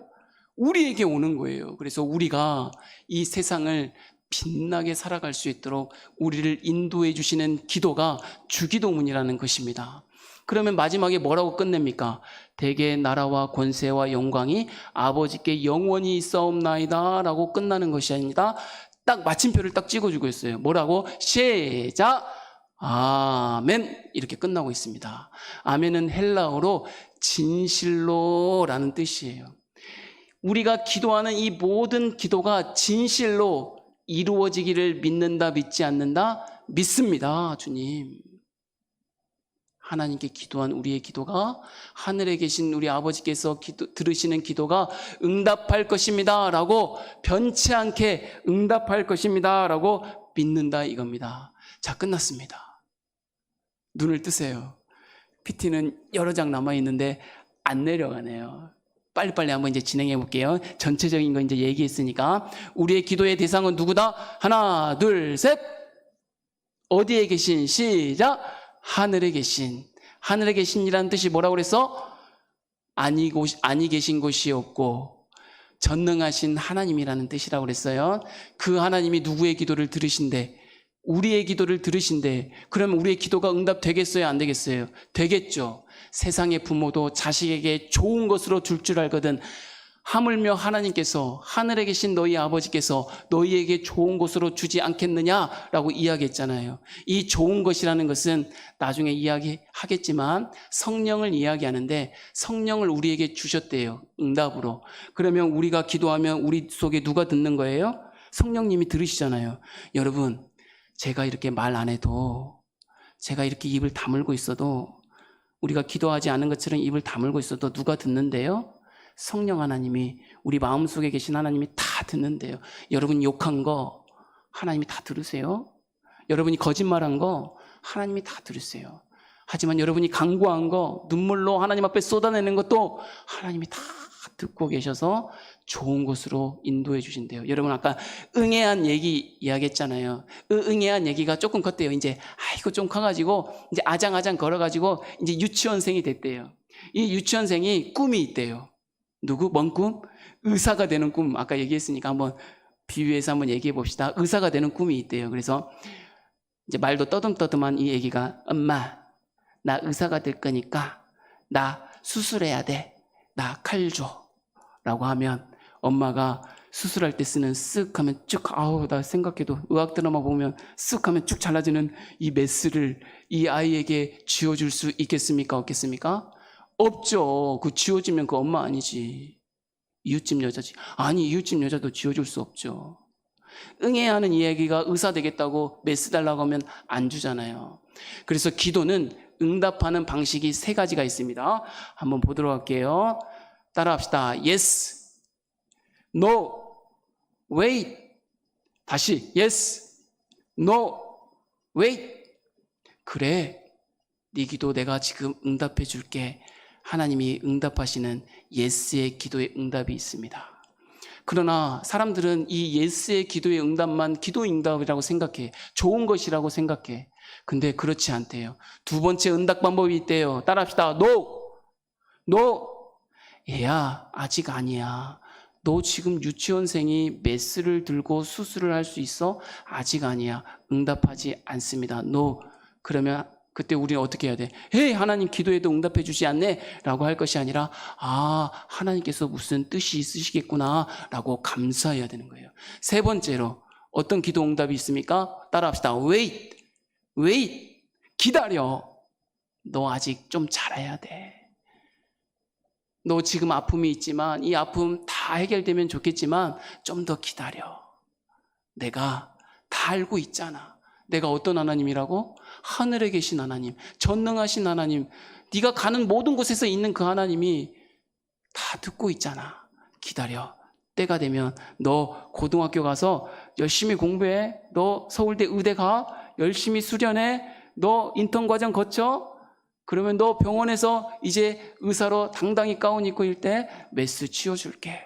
우리에게 오는 거예요. 그래서 우리가 이 세상을 빛나게 살아갈 수 있도록 우리를 인도해 주시는 기도가 주기도문이라는 것입니다. 그러면 마지막에 뭐라고 끝냅니까? 대개 나라와 권세와 영광이 아버지께 영원히 있사옵나이다 라고 끝나는 것이 아닙니다. 딱 마침표를 딱 찍어주고 있어요. 뭐라고? 시작! 아멘! 이렇게 끝나고 있습니다. 아멘은 헬라어로 진실로라는 뜻이에요. 우리가 기도하는 이 모든 기도가 진실로 이루어지기를 믿는다, 믿지 않는다? 믿습니다, 주님. 하나님께 기도한 우리의 기도가 하늘에 계신 우리 아버지께서 들으시는 기도가 응답할 것입니다 라고 변치 않게 응답할 것입니다 라고 믿는다 이겁니다. 자, 끝났습니다. 눈을 뜨세요. PT는 여러 장 남아있는데 안 내려가네요. 빨리빨리 한번 이제 진행해 볼게요. 전체적인 거 이제 얘기했으니까. 우리의 기도의 대상은 누구다? 하나, 둘, 셋. 어디에 계신? 시작. 하늘에 계신. 하늘에 계신이라는 뜻이 뭐라고 그랬어? 아니 계신 곳이 없고 전능하신 하나님이라는 뜻이라고 그랬어요. 그 하나님이 누구의 기도를 들으신대? 우리의 기도를 들으신대. 그러면 우리의 기도가 응답되겠어요? 안 되겠어요? 되겠죠. 세상의 부모도 자식에게 좋은 것으로 줄 줄 알거든. 하물며 하나님께서 하늘에 계신 너희 아버지께서 너희에게 좋은 것으로 주지 않겠느냐라고 이야기했잖아요. 이 좋은 것이라는 것은 나중에 이야기하겠지만 성령을 이야기하는데 성령을 우리에게 주셨대요. 응답으로. 그러면 우리가 기도하면 우리 속에 누가 듣는 거예요? 성령님이 들으시잖아요. 여러분, 제가 이렇게 말 안 해도, 제가 이렇게 입을 다물고 있어도, 우리가 기도하지 않은 것처럼 입을 다물고 있어도 누가 듣는데요? 성령 하나님이, 우리 마음속에 계신 하나님이 다 듣는데요. 여러분 욕한 거 하나님이 다 들으세요. 여러분이 거짓말한 거 하나님이 다 들으세요. 하지만 여러분이 간구한 거, 눈물로 하나님 앞에 쏟아내는 것도 하나님이 다 듣고 계셔서 좋은 곳으로 인도해 주신대요. 여러분 아까 응애한 얘기 이야기했잖아요. 응애한 얘기가 조금 컸대요. 이제 아이고 좀 커가지고 이제 아장아장 걸어가지고 이제 유치원생이 됐대요. 이 유치원생이 꿈이 있대요. 누구? 뭔 꿈? 의사가 되는 꿈. 아까 얘기했으니까 한번 비유해서 한번 얘기해 봅시다. 의사가 되는 꿈이 있대요. 그래서 이제 말도 떠듬떠듬한 이 얘기가, 엄마, 나 의사가 될 거니까 나 수술해야 돼. 나 칼 줘. 라고 하면 엄마가 수술할 때 쓰는 쓱 하면 쭉, 아우, 나 생각해도 의학 드라마 보면 쓱 하면 쭉 잘라지는 이 메스를 이 아이에게 쥐어줄 수 있겠습니까? 없겠습니까? 없죠. 그 쥐어주면 그 엄마 아니지. 이웃집 여자지. 아니, 이웃집 여자도 쥐어줄 수 없죠. 응해야 하는 이야기가 의사 되겠다고 메스 달라고 하면 안 주잖아요. 그래서 기도는 응답하는 방식이 3가지가 있습니다. 한번 보도록 할게요. 따라합시다. Yes, No, Wait. 다시 Yes, No, Wait. 그래, 네 기도 내가 지금 응답해 줄게. 하나님이 응답하시는 예스의 기도의 응답이 있습니다. 그러나 사람들은 이 예스의 기도의 응답만 기도 응답이라고 생각해. 좋은 것이라고 생각해. 근데 그렇지 않대요. 2번째 응답 방법이 있대요. 따라합시다. No. 얘야, 아직 아니야. 너 지금 유치원생이 메스를 들고 수술을 할 수 있어? 아직 아니야. 응답하지 않습니다. No. 그러면 그때 우리는 어떻게 해야 돼? 헤이, 하나님 기도에도 응답해 주지 않네? 라고 할 것이 아니라, 아, 하나님께서 무슨 뜻이 있으시겠구나 라고 감사해야 되는 거예요. 3번째로 어떤 기도 응답이 있습니까? 따라합시다. Wait. 기다려. 너 아직 좀 자라야 돼. 너 지금 아픔이 있지만 이 아픔 다 해결되면 좋겠지만 좀 더 기다려. 내가 다 알고 있잖아. 내가 어떤 하나님이라고? 하늘에 계신 하나님, 전능하신 하나님, 네가 가는 모든 곳에서 있는 그 하나님이 다 듣고 있잖아. 기다려. 때가 되면 너 고등학교 가서 열심히 공부해. 너 서울대 의대 가. 열심히 수련해. 너 인턴 과정 거쳐. 그러면 너 병원에서 이제 의사로 당당히 가운 입고 일 때 메스 치워줄게.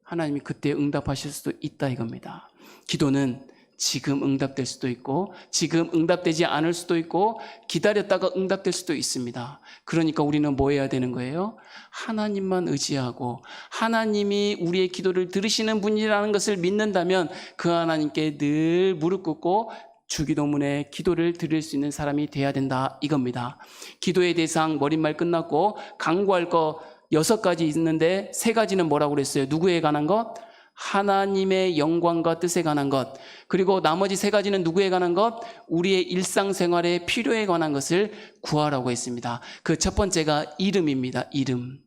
하나님이 그때 응답하실 수도 있다 이겁니다. 기도는 지금 응답될 수도 있고 지금 응답되지 않을 수도 있고 기다렸다가 응답될 수도 있습니다. 그러니까 우리는 뭐 해야 되는 거예요? 하나님만 의지하고 하나님이 우리의 기도를 들으시는 분이라는 것을 믿는다면 그 하나님께 늘 무릎 꿇고 주기도문에 기도를 드릴 수 있는 사람이 돼야 된다 이겁니다. 기도의 대상 머릿말 끝났고 강구할 거 6가지 있는데 3가지는 뭐라고 그랬어요? 누구에 관한 것? 하나님의 영광과 뜻에 관한 것. 그리고 나머지 3가지는 누구에 관한 것? 우리의 일상생활의 필요에 관한 것을 구하라고 했습니다. 그 첫 번째가 이름입니다. 이름.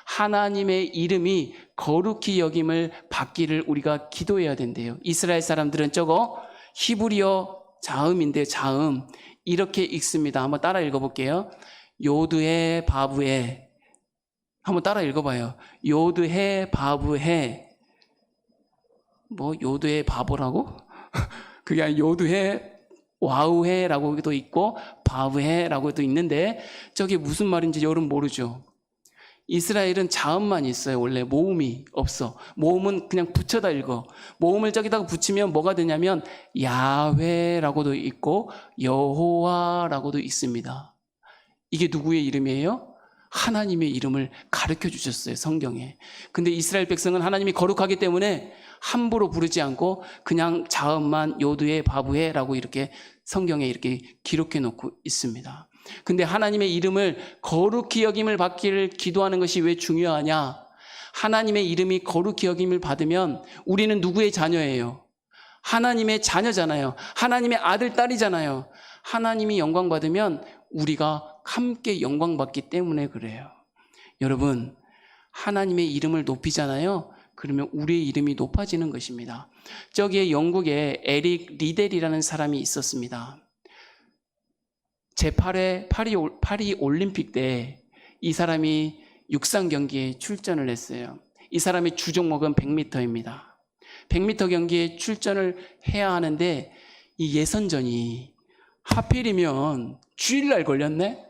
하나님의 이름이 거룩히 여김을 받기를 우리가 기도해야 된대요. 이스라엘 사람들은 저거 히브리어 자음인데 자음 이렇게 읽습니다. 한번 따라 읽어볼게요. 요드해 바브해. 한번 따라 읽어봐요. 요드해 바브해. 뭐 요드해 바보라고? 그게 아니라 요드해 와우해라고도 있고 바브해라고도 있는데 저게 무슨 말인지 여러분 모르죠. 이스라엘은 자음만 있어요. 원래 모음이 없어. 모음은 그냥 붙여다 읽어. 모음을 저기다가 붙이면 뭐가 되냐면 야훼라고도 있고 여호와라고도 있습니다. 이게 누구의 이름이에요? 하나님의 이름을 가르쳐 주셨어요, 성경에. 근데 이스라엘 백성은 하나님이 거룩하기 때문에 함부로 부르지 않고 그냥 자음만 요드해 바브해라고 이렇게 성경에 이렇게 기록해 놓고 있습니다. 근데 하나님의 이름을 거룩히 여김을 받기를 기도하는 것이 왜 중요하냐? 하나님의 이름이 거룩히 여김을 받으면 우리는 누구의 자녀예요? 하나님의 자녀잖아요. 하나님의 아들, 딸이잖아요. 하나님이 영광 받으면 우리가 함께 영광 받기 때문에 그래요. 여러분, 하나님의 이름을 높이잖아요. 그러면 우리의 이름이 높아지는 것입니다. 저기에 영국에 에릭 리델이라는 사람이 있었습니다. 제8회 파리 올림픽 때 이 사람이 육상 경기에 출전을 했어요. 이 사람의 주 종목은 100m입니다. 100m 경기에 출전을 해야 하는데 이 예선전이 하필이면 주일날 걸렸네?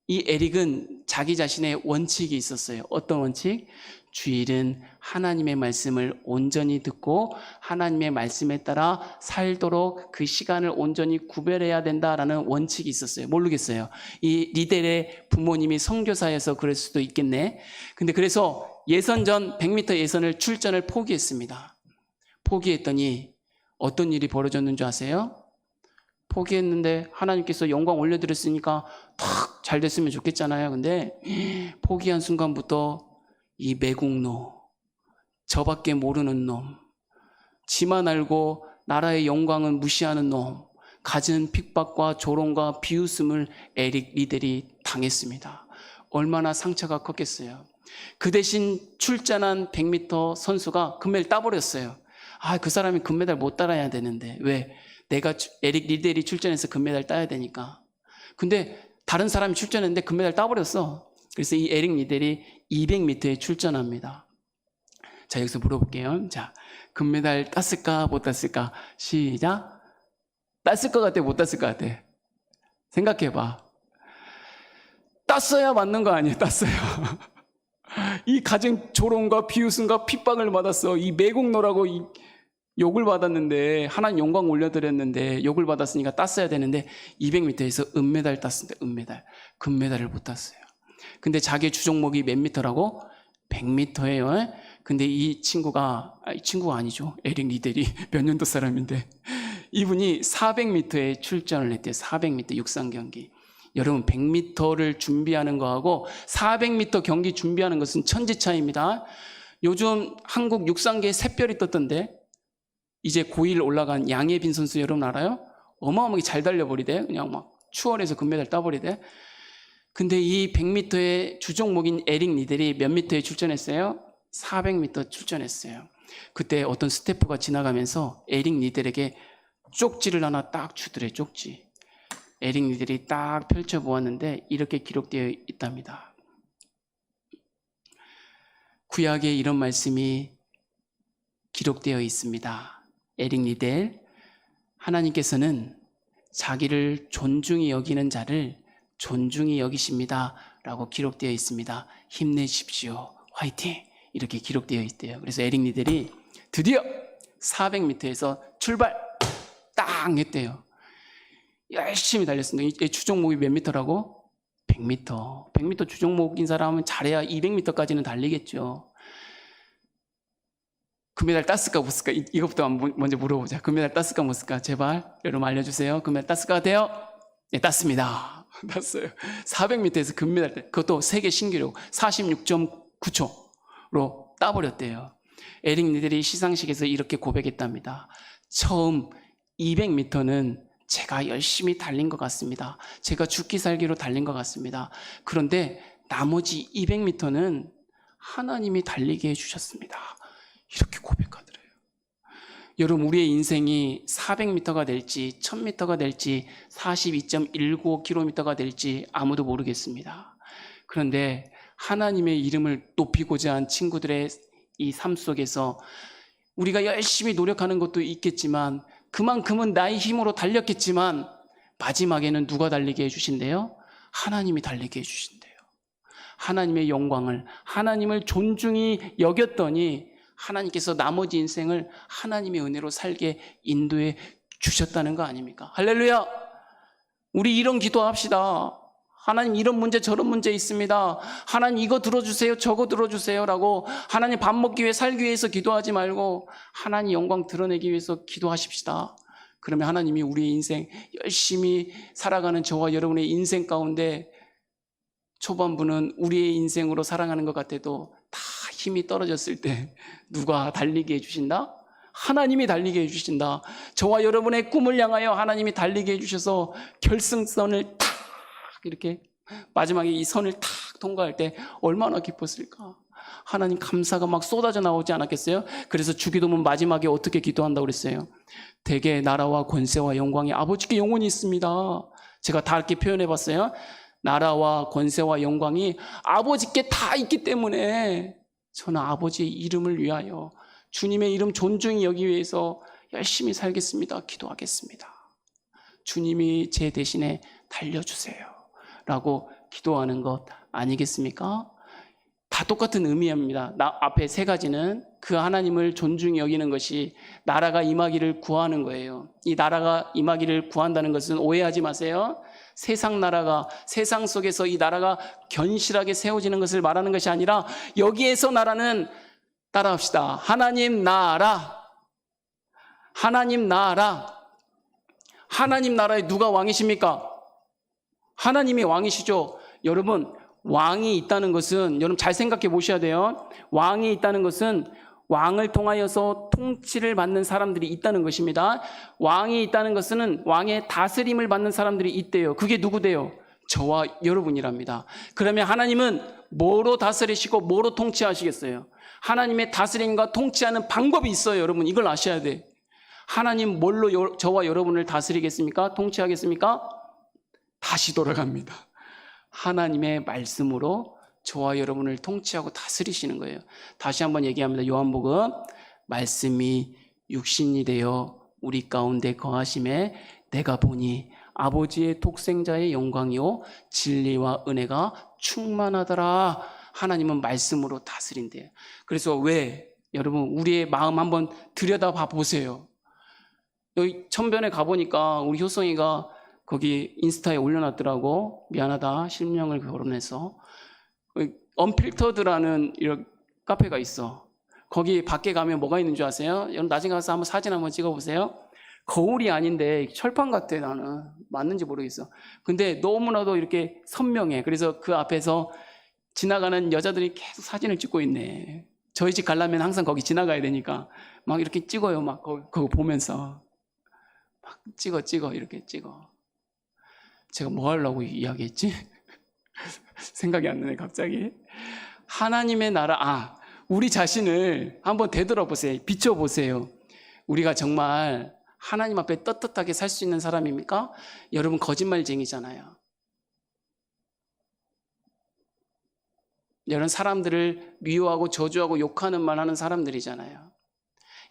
이 에릭은 자기 자신의 원칙이 있었어요. 어떤 원칙? 주일은 하나님의 말씀을 온전히 듣고 하나님의 말씀에 따라 살도록 그 시간을 온전히 구별해야 된다라는 원칙이 있었어요. 모르겠어요. 이 리델의 부모님이 선교사여서 그럴 수도 있겠네. 근데 그래서 예선전 100m 예선을 출전을 포기했습니다. 포기했더니 어떤 일이 벌어졌는 줄 아세요? 포기했는데 하나님께서 영광 올려드렸으니까 탁 잘 됐으면 좋겠잖아요. 근데 포기한 순간부터 이 매국노, 저밖에 모르는 놈, 지만 알고 나라의 영광은 무시하는 놈, 갖은 핍박과 조롱과 비웃음을 에릭 리델이 당했습니다. 얼마나 상처가 컸겠어요. 그 대신 출전한 100m 선수가 금메달 따버렸어요. 그 사람이 금메달 못 따라야 되는데 왜? 내가 에릭 리델이 출전해서 금메달 따야 되니까. 근데 다른 사람이 출전했는데 금메달 따버렸어. 그래서 이 에릭 리델이 200m에 출전합니다. 자, 여기서 물어볼게요. 자, 금메달 땄을까 못 땄을까? 시작. 땄을 것 같아 못 땄을 것 같아? 생각해봐. 땄어야 맞는 거 아니에요? 땄어요. 이 가진 조롱과 비웃음과 핍박을 받았어. 이 매국노라고 이 욕을 받았는데 하나님 영광 올려드렸는데 욕을 받았으니까 땄어야 되는데 200m에서 은메달 땄습니다. 은메달. 금메달을 못 땄어요. 근데 자기 주종목이 몇 미터라고? 100m예요. 근데 이 친구가 아니죠. 에릭 리델이 몇 년도 사람인데 이분이 400m에 출전을 했대요. 400m 육상 경기. 여러분 100m를 준비하는 거하고 400m 경기 준비하는 것은 천지 차이입니다. 요즘 한국 육상계에 샛별이 떴던데 이제 고1 올라간 양예빈 선수 여러분 알아요? 어마어마하게 잘 달려버리대요. 그냥 막 추월해서 금메달 따버리대. 근데 이 100m의 주종목인 에릭 리델이 몇 미터에 출전했어요? 400m 출전했어요. 그때 어떤 스태프가 지나가면서 에릭 리델에게 쪽지를 하나 딱 주더래. 쪽지. 에릭 리델이 딱 펼쳐보았는데 이렇게 기록되어 있답니다. 구약에 이런 말씀이 기록되어 있습니다. 에릭 리델, 하나님께서는 자기를 존중히 여기는 자를 존중히 여기십니다 라고 기록되어 있습니다. 힘내십시오. 화이팅! 이렇게 기록되어 있대요. 그래서 에릭 리델이 드디어 400m에서 출발! 딱 했대요. 열심히 달렸습니다. 이 주종목이 몇 미터라고? 100m. 100m 주종목인 사람은 잘해야 200m까지는 달리겠죠. 금메달 땄을까 못 쓸까? 이것부터 먼저 물어보자. 금메달 땄을까 못 쓸까? 제발 여러분 알려주세요. 금메달 땄을까 같아요? 네, 땄습니다. 땄어요. 400m에서 금메달 때, 그것도 세계 신기록 46.9초로 따버렸대요. 에릭 리델이 시상식에서 이렇게 고백했답니다. 처음 200m는 제가 열심히 달린 것 같습니다. 제가 죽기 살기로 달린 것 같습니다. 그런데 나머지 200m는 하나님이 달리게 해주셨습니다. 이렇게 고백하더래요. 여러분, 우리의 인생이 400m가 될지 1000m가 될지 42.195km가 될지 아무도 모르겠습니다. 그런데 하나님의 이름을 높이고자 한 친구들의 이 삶 속에서 우리가 열심히 노력하는 것도 있겠지만 그만큼은 나의 힘으로 달렸겠지만 마지막에는 누가 달리게 해주신대요? 하나님이 달리게 해주신대요. 하나님의 영광을, 하나님을 존중히 여겼더니 하나님께서 나머지 인생을 하나님의 은혜로 살게 인도해 주셨다는 거 아닙니까? 할렐루야! 우리 이런 기도합시다. 하나님, 이런 문제 저런 문제 있습니다. 하나님, 이거 들어주세요, 저거 들어주세요 라고 하나님 밥 먹기 위해 살기 위해서 기도하지 말고 하나님 영광 드러내기 위해서 기도하십시다. 그러면 하나님이 우리의 인생 열심히 살아가는 저와 여러분의 인생 가운데 초반부는 우리의 인생으로 살아가는 것 같아도 다 힘이 떨어졌을 때 누가 달리게 해주신다? 하나님이 달리게 해주신다. 저와 여러분의 꿈을 향하여 하나님이 달리게 해주셔서 결승선을 탁 이렇게 마지막에 이 선을 탁 통과할 때 얼마나 기뻤을까? 하나님 감사가 막 쏟아져 나오지 않았겠어요? 그래서 주기도문 마지막에 어떻게 기도한다고 그랬어요? 대개 나라와 권세와 영광이 아버지께 영원히 있습니다. 제가 다 이렇게 표현해 봤어요. 나라와 권세와 영광이 아버지께 다 있기 때문에 저는 아버지의 이름을 위하여 주님의 이름 존중히 여기 위해서 열심히 살겠습니다. 기도하겠습니다. 주님이 제 대신에 달려주세요 라고 기도하는 것 아니겠습니까? 다 똑같은 의미입니다. 앞에 세 가지는 그 하나님을 존중히 여기는 것이 나라가 임하기를 구하는 거예요. 이 나라가 임하기를 구한다는 것은 오해하지 마세요. 세상 나라가, 세상 속에서 이 나라가 견실하게 세워지는 것을 말하는 것이 아니라 여기에서 나라는, 따라합시다. 하나님 나라. 하나님 나라. 하나님 나라에 누가 왕이십니까? 하나님이 왕이시죠. 여러분, 왕이 있다는 것은, 여러분 잘 생각해 보셔야 돼요. 왕이 있다는 것은 왕을 통하여서 통치를 받는 사람들이 있다는 것입니다. 왕이 있다는 것은 왕의 다스림을 받는 사람들이 있대요. 그게 누구대요? 저와 여러분이랍니다. 그러면 하나님은 뭐로 다스리시고 뭐로 통치하시겠어요? 하나님의 다스림과 통치하는 방법이 있어요. 여러분 이걸 아셔야 돼. 하나님 뭘로 저와 여러분을 다스리겠습니까? 통치하겠습니까? 다시 돌아갑니다. 하나님의 말씀으로 저와 여러분을 통치하고 다스리시는 거예요. 다시 한번 얘기합니다. 요한복음, 말씀이 육신이 되어 우리 가운데 거하심에 내가 보니 아버지의 독생자의 영광이요 진리와 은혜가 충만하더라. 하나님은 말씀으로 다스린대요. 그래서 왜 여러분 우리의 마음 한번 들여다봐 보세요. 여기 천변에 가보니까 우리 효성이가 거기 인스타에 올려놨더라고. 미안하다, 실명을 결혼해서. 언필터드라는 이런 카페가 있어. 거기 밖에 가면 뭐가 있는 줄 아세요? 여러분 나중에 가서 한번 사진 한번 찍어보세요. 거울이 아닌데 철판 같아. 나는 맞는지 모르겠어. 근데 너무나도 이렇게 선명해. 그래서 그 앞에서 지나가는 여자들이 계속 사진을 찍고 있네. 저희 집 가려면 항상 거기 지나가야 되니까 막 이렇게 찍어요. 막 그거 보면서 막 찍어 이렇게 찍어. 제가 뭐 하려고 이야기했지? 생각이 안 나네 갑자기. 하나님의 나라, 우리 자신을 한번 되돌아보세요. 비춰보세요. 우리가 정말 하나님 앞에 떳떳하게 살 수 있는 사람입니까? 여러분 거짓말쟁이잖아요. 여러분 사람들을 미워하고 저주하고 욕하는 말 하는 사람들이잖아요.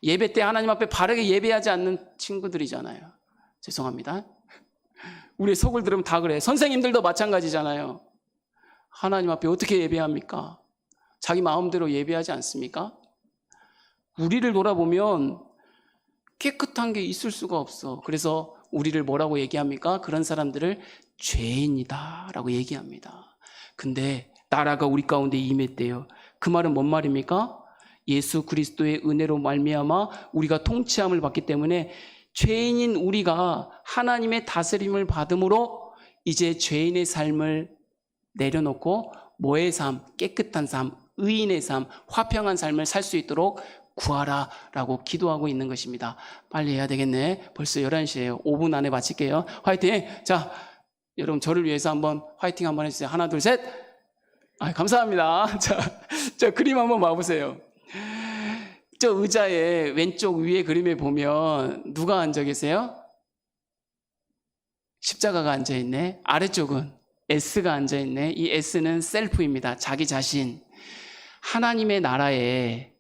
예배 때 하나님 앞에 바르게 예배하지 않는 친구들이잖아요. 죄송합니다. 우리 속을 들으면 다 그래. 선생님들도 마찬가지잖아요. 하나님 앞에 어떻게 예배합니까? 자기 마음대로 예배하지 않습니까? 우리를 돌아보면 깨끗한 게 있을 수가 없어. 그래서 우리를 뭐라고 얘기합니까? 그런 사람들을 죄인이다 라고 얘기합니다. 근데 나라가 우리 가운데 임했대요. 그 말은 뭔 말입니까? 예수 그리스도의 은혜로 말미암아 우리가 통치함을 받기 때문에 죄인인 우리가 하나님의 다스림을 받음으로 이제 죄인의 삶을 내려놓고 뭐의 삶? 깨끗한 삶, 의인의 삶, 화평한 삶을 살 수 있도록 구하라 라고 기도하고 있는 것입니다. 빨리 해야 되겠네. 벌써 11시예요. 5분 안에 마칠게요. 화이팅! 자, 여러분 저를 위해서 한번 화이팅 한번 해주세요. 하나, 둘, 셋! 감사합니다. 자, 그림 한번 봐보세요. 저 의자의 왼쪽 위에 그림에 보면 누가 앉아 계세요? 십자가가 앉아 있네. 아래쪽은 S가 앉아 있네. 이 S는 셀프입니다. 자기 자신. 하나님의 나라에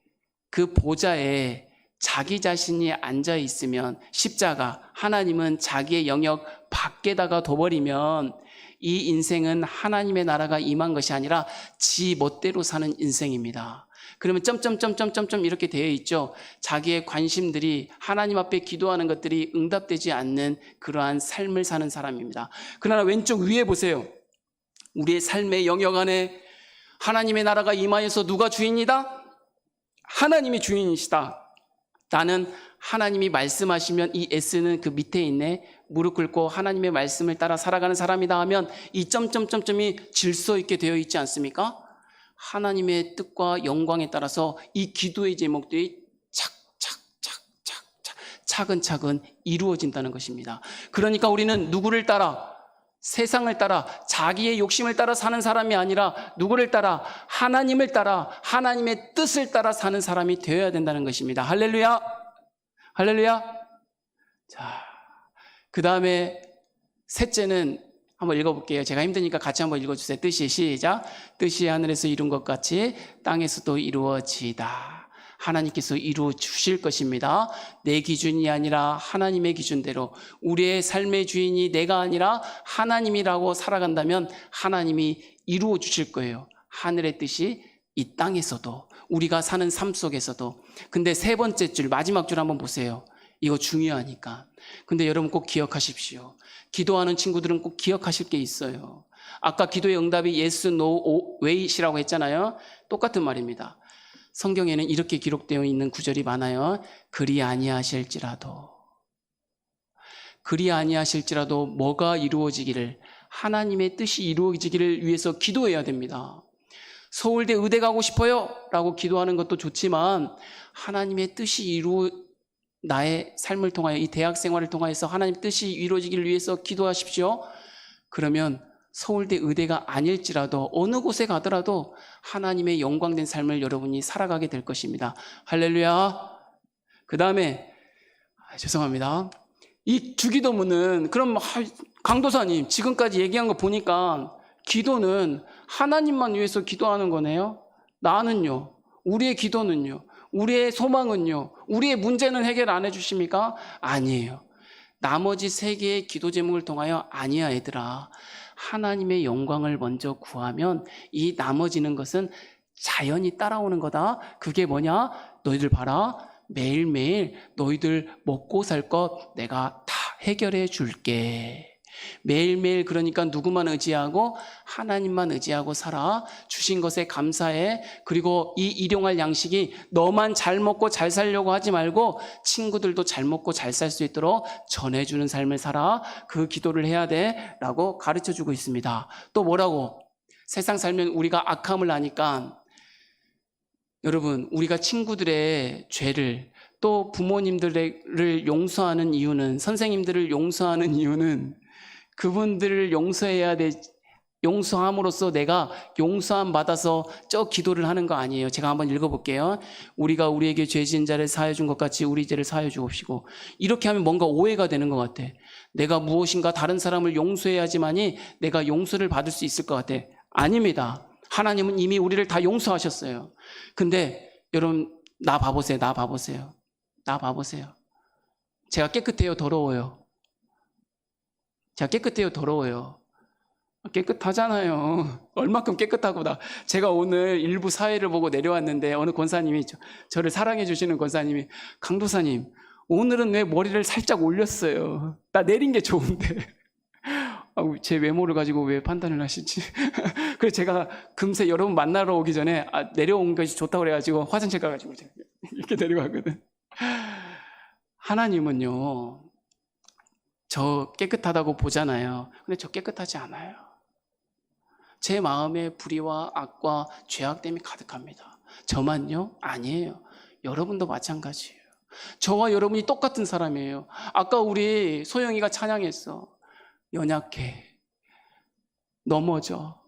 그 보좌에 자기 자신이 앉아 있으면 십자가, 하나님은 자기의 영역 밖에다가 둬버리면 이 인생은 하나님의 나라가 임한 것이 아니라 지 멋대로 사는 인생입니다. 그러면 점점점점점점 이렇게 되어 있죠. 자기의 관심들이 하나님 앞에 기도하는 것들이 응답되지 않는 그러한 삶을 사는 사람입니다. 그러나 왼쪽 위에 보세요. 우리의 삶의 영역 안에 하나님의 나라가 임하여서 누가 주인이다? 하나님이 주인이시다. 나는 하나님이 말씀하시면 이 S는 그 밑에 있네. 무릎 꿇고 하나님의 말씀을 따라 살아가는 사람이다 하면 이 점점점점이 질서 있게 되어 있지 않습니까? 하나님의 뜻과 영광에 따라서 이 기도의 제목들이 착착착착착 차근차근 이루어진다는 것입니다. 그러니까 우리는 누구를 따라? 세상을 따라 자기의 욕심을 따라 사는 사람이 아니라 누구를 따라? 하나님을 따라 하나님의 뜻을 따라 사는 사람이 되어야 된다는 것입니다. 할렐루야. 할렐루야. 자, 그 다음에 셋째는 한번 읽어볼게요. 제가 힘드니까 같이 한번 읽어주세요. 뜻이 시작. 뜻이 하늘에서 이룬 것 같이 땅에서도 이루어지다. 하나님께서 이루어 주실 것입니다. 내 기준이 아니라 하나님의 기준대로 우리의 삶의 주인이 내가 아니라 하나님이라고 살아간다면 하나님이 이루어 주실 거예요. 하늘의 뜻이 이 땅에서도 우리가 사는 삶 속에서도. 근데 세 번째 줄, 마지막 줄 한번 보세요. 이거 중요하니까. 근데 여러분 꼭 기억하십시오. 기도하는 친구들은 꼭 기억하실 게 있어요. 아까 기도의 응답이 yes, no, wait이라고 했잖아요. 똑같은 말입니다. 성경에는 이렇게 기록되어 있는 구절이 많아요. 그리 아니하실지라도 뭐가 이루어지기를, 하나님의 뜻이 이루어지기를 위해서 기도해야 됩니다. 서울대 의대 가고 싶어요 라고 기도하는 것도 좋지만 하나님의 뜻이 나의 삶을 통하여 이 대학 생활을 통하여서 하나님의 뜻이 이루어지기를 위해서 기도하십시오. 그러면 서울대 의대가 아닐지라도 어느 곳에 가더라도 하나님의 영광된 삶을 여러분이 살아가게 될 것입니다. 할렐루야. 그 다음에 죄송합니다. 이 주기도문은 그럼 강도사님 지금까지 얘기한 거 보니까 기도는 하나님만 위해서 기도하는 거네요. 나는요, 우리의 기도는요, 우리의 소망은요, 우리의 문제는 해결 안 해주십니까? 아니에요. 나머지 세 개의 기도 제목을 통하여 아니야 얘들아, 하나님의 영광을 먼저 구하면 이 나머지는 것은 자연히 따라오는 거다. 그게 뭐냐? 너희들 봐라, 매일매일 너희들 먹고 살 것 내가 다 해결해 줄게. 매일매일 그러니까 누구만 의지하고? 하나님만 의지하고 살아. 주신 것에 감사해. 그리고 이 일용할 양식이 너만 잘 먹고 잘 살려고 하지 말고 친구들도 잘 먹고 잘 살 수 있도록 전해주는 삶을 살아. 그 기도를 해야 돼 라고 가르쳐주고 있습니다. 또 뭐라고? 세상 살면 우리가 악함을 아니까 여러분, 우리가 친구들의 죄를, 또 부모님들을 용서하는 이유는, 선생님들을 용서하는 이유는 그분들을 용서해야 돼. 용서함으로써 내가 용서함 받아서 저 기도를 하는 거 아니에요. 제가 한번 읽어볼게요. 우리가 우리에게 죄 지은 자를 사하여 준 것 같이 우리 죄를 사하여 주옵시고. 이렇게 하면 뭔가 오해가 되는 것 같아. 내가 무엇인가 다른 사람을 용서해야지만이 내가 용서를 받을 수 있을 것 같아. 아닙니다. 하나님은 이미 우리를 다 용서하셨어요. 근데 여러분 나 봐보세요. 나 봐보세요. 나 봐보세요. 제가 깨끗해요? 더러워요? 제가 깨끗해요? 더러워요? 깨끗하잖아요. 얼마큼 깨끗하고 제가 오늘 일부 사회를 보고 내려왔는데 어느 권사님이 저를 사랑해 주시는 권사님이 강도사님 오늘은 왜 머리를 살짝 올렸어요? 나 내린 게 좋은데 제 외모를 가지고 왜 판단을 하시지? 그래서 제가 금세 여러분 만나러 오기 전에 내려온 것이 좋다고 그래가지고 화장실 가가지고 제가 이렇게 내려가거든. 하나님은요 저 깨끗하다고 보잖아요. 근데 저 깨끗하지 않아요. 제 마음에 불의와 악과 죄악됨이 가득합니다. 저만요? 아니에요. 여러분도 마찬가지예요. 저와 여러분이 똑같은 사람이에요. 아까 우리 소영이가 찬양했어. 연약해, 넘어져,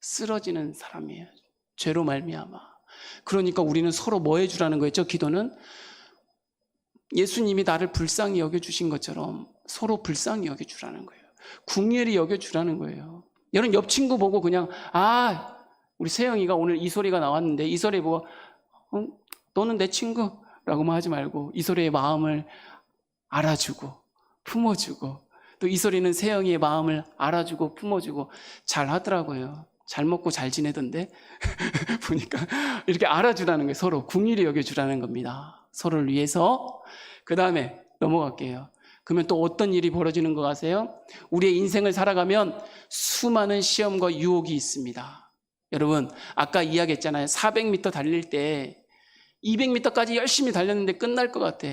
쓰러지는 사람이에요. 죄로 말미암아. 그러니까 우리는 서로 뭐 해주라는 거였죠? 기도는 예수님이 나를 불쌍히 여겨주신 것처럼 서로 불쌍히 여겨주라는 거예요. 궁휼히 여겨주라는 거예요. 여러분 옆 친구 보고 그냥 우리 세영이가 오늘 이 소리가 나왔는데 이 소리 보고 너는 내 친구라고만 하지 말고 이 소리의 마음을 알아주고 품어주고 또 이 소리는 세영이의 마음을 알아주고 품어주고 잘 하더라고요. 잘 먹고 잘 지내던데 보니까 이렇게 알아주라는 거예요. 서로 궁휼히 여겨주라는 겁니다. 서로를 위해서. 그 다음에 넘어갈게요. 그러면 또 어떤 일이 벌어지는 것 같아요? 우리의 인생을 살아가면 수많은 시험과 유혹이 있습니다. 여러분 아까 이야기했잖아요. 400m 달릴 때 200m까지 열심히 달렸는데 끝날 것 같아.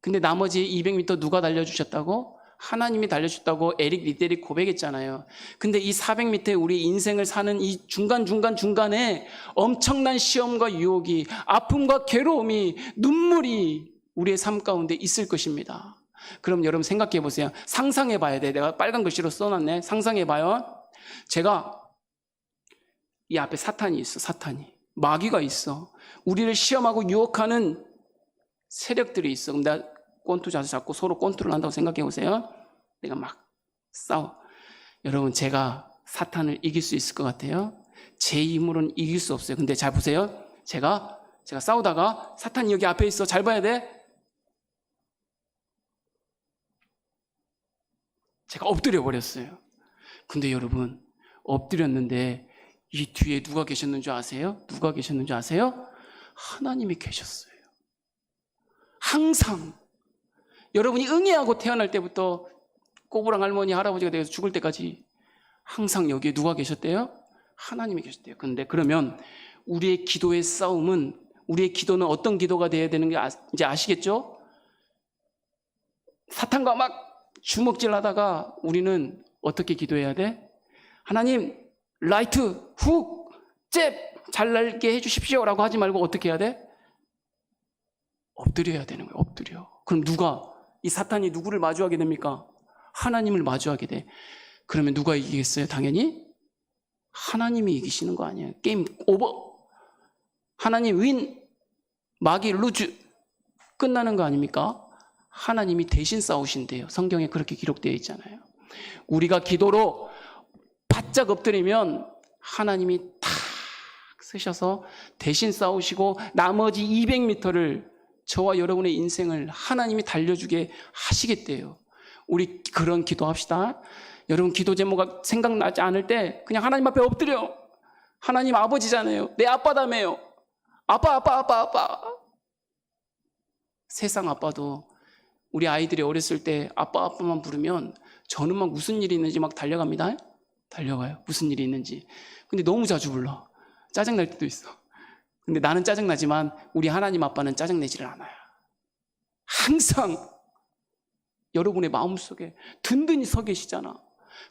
근데 나머지 200m 누가 달려주셨다고? 하나님이 달려주셨다고 에릭 리델이 고백했잖아요. 근데 이 400m에 우리 인생을 사는 이 중간에 엄청난 시험과 유혹이, 아픔과 괴로움이, 눈물이 우리의 삶 가운데 있을 것입니다. 그럼 여러분 생각해 보세요. 상상해 봐야 돼. 내가 빨간 글씨로 써놨네. 상상해 봐요. 제가 이 앞에 사탄이 있어. 사탄이. 마귀가 있어. 우리를 시험하고 유혹하는 세력들이 있어. 그럼 내가 꼰투 자세 잡고 서로 꼰투를 한다고 생각해 보세요. 내가 막 싸워. 여러분 제가 사탄을 이길 수 있을 것 같아요? 제 힘으로는 이길 수 없어요. 근데 잘 보세요. 제가 싸우다가 사탄이 여기 앞에 있어. 잘 봐야 돼. 제가 엎드려 버렸어요. 근데 여러분 엎드렸는데 이 뒤에 누가 계셨는 줄 아세요? 누가 계셨는 줄 아세요? 하나님이 계셨어요. 항상 여러분이 응애하고 태어날 때부터 꼬부랑 할머니 할아버지가 되어서 죽을 때까지 항상 여기에 누가 계셨대요? 하나님이 계셨대요. 근데 그러면 우리의 기도의 싸움은, 우리의 기도는 어떤 기도가 되어야 되는 게 이제 아시겠죠? 사탄과 막 주먹질 하다가 우리는 어떻게 기도해야 돼? 하나님 라이트 훅 잽 잘 날게 해주십시오 라고 하지 말고 어떻게 해야 돼? 엎드려야 되는 거예요. 엎드려. 그럼 이 사탄이 누구를 마주하게 됩니까? 하나님을 마주하게 돼. 그러면 누가 이기겠어요? 당연히 하나님이 이기시는 거 아니에요. 게임 오버. 하나님 윈, 마귀 루즈. 끝나는 거 아닙니까? 하나님이 대신 싸우신대요. 성경에 그렇게 기록되어 있잖아요. 우리가 기도로 바짝 엎드리면 하나님이 탁 쓰셔서 대신 싸우시고 나머지 200m를 저와 여러분의 인생을 하나님이 달려주게 하시겠대요. 우리 그런 기도합시다. 여러분 기도 제목 생각나지 않을 때 그냥 하나님 앞에 엎드려. 하나님 아버지잖아요. 내 아빠다며요. 아빠. 세상 아빠도 우리 아이들이 어렸을 때 아빠만 부르면 저는 막 무슨 일이 있는지 막 달려갑니다. 달려가요. 무슨 일이 있는지. 근데 너무 자주 불러. 짜증날 때도 있어. 근데 나는 짜증나지만 우리 하나님 아빠는 짜증내지를 않아요. 항상 여러분의 마음속에 든든히 서 계시잖아.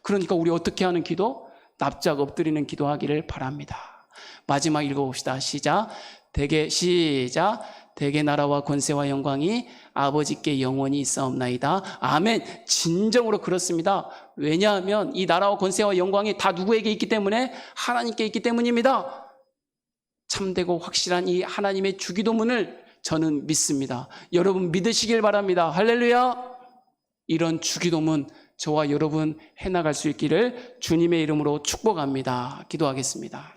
그러니까 우리 어떻게 하는 기도? 납작 엎드리는 기도하기를 바랍니다. 마지막 읽어봅시다. 시작. 대개 시작. 대개 나라와 권세와 영광이 아버지께 영원히 있사옵나이다. 아멘. 진정으로 그렇습니다. 왜냐하면 이 나라와 권세와 영광이 다 누구에게 있기 때문에? 하나님께 있기 때문입니다. 참되고 확실한 이 하나님의 주기도문을 저는 믿습니다. 여러분 믿으시길 바랍니다. 할렐루야. 이런 주기도문 저와 여러분 해나갈 수 있기를 주님의 이름으로 축복합니다. 기도하겠습니다.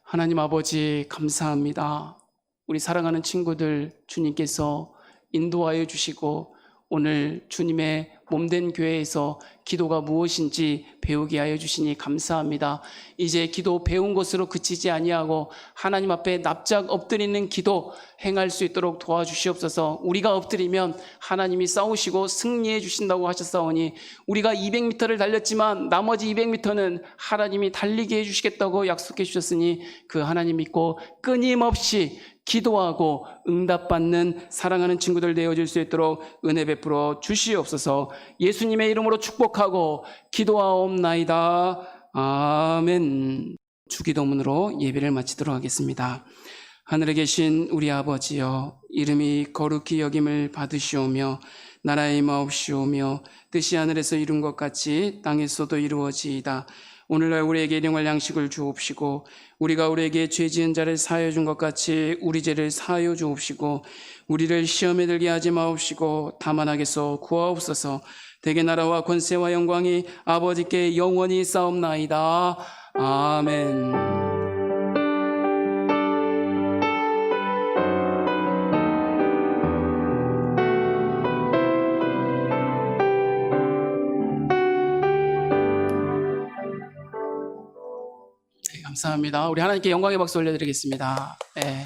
하나님 아버지 감사합니다. 우리 사랑하는 친구들 주님께서 인도하여 주시고 오늘 주님의 몸된 교회에서 기도가 무엇인지 배우게 하여 주시니 감사합니다. 이제 기도 배운 것으로 그치지 아니하고 하나님 앞에 납작 엎드리는 기도 행할 수 있도록 도와주시옵소서. 우리가 엎드리면 하나님이 싸우시고 승리해 주신다고 하셨사오니 우리가 200m를 달렸지만 나머지 200m는 하나님이 달리게 해주시겠다고 약속해 주셨으니 그 하나님 믿고 끊임없이 기도하고 응답받는 사랑하는 친구들 되어줄 수 있도록 은혜 베풀어 주시옵소서. 예수님의 이름으로 축복하고 기도하옵나이다. 아멘. 주기도문으로 예배를 마치도록 하겠습니다. 하늘에 계신 우리 아버지여, 이름이 거룩히 여김을 받으시오며 나라의 임하옵시오며 뜻이 하늘에서 이룬 것 같이 땅에서도 이루어지이다. 오늘날 우리에게 일용할 양식을 주옵시고 우리가 우리에게 죄 지은 자를 사하여 준 것 같이 우리 죄를 사하여 주옵시고 우리를 시험에 들게 하지 마옵시고 다만 악에서 구하옵소서. 대개 나라와 권세와 영광이 아버지께 영원히 싸움나이다. 아멘. 감사합니다. 우리 하나님께 영광의 박수 올려드리겠습니다. 네.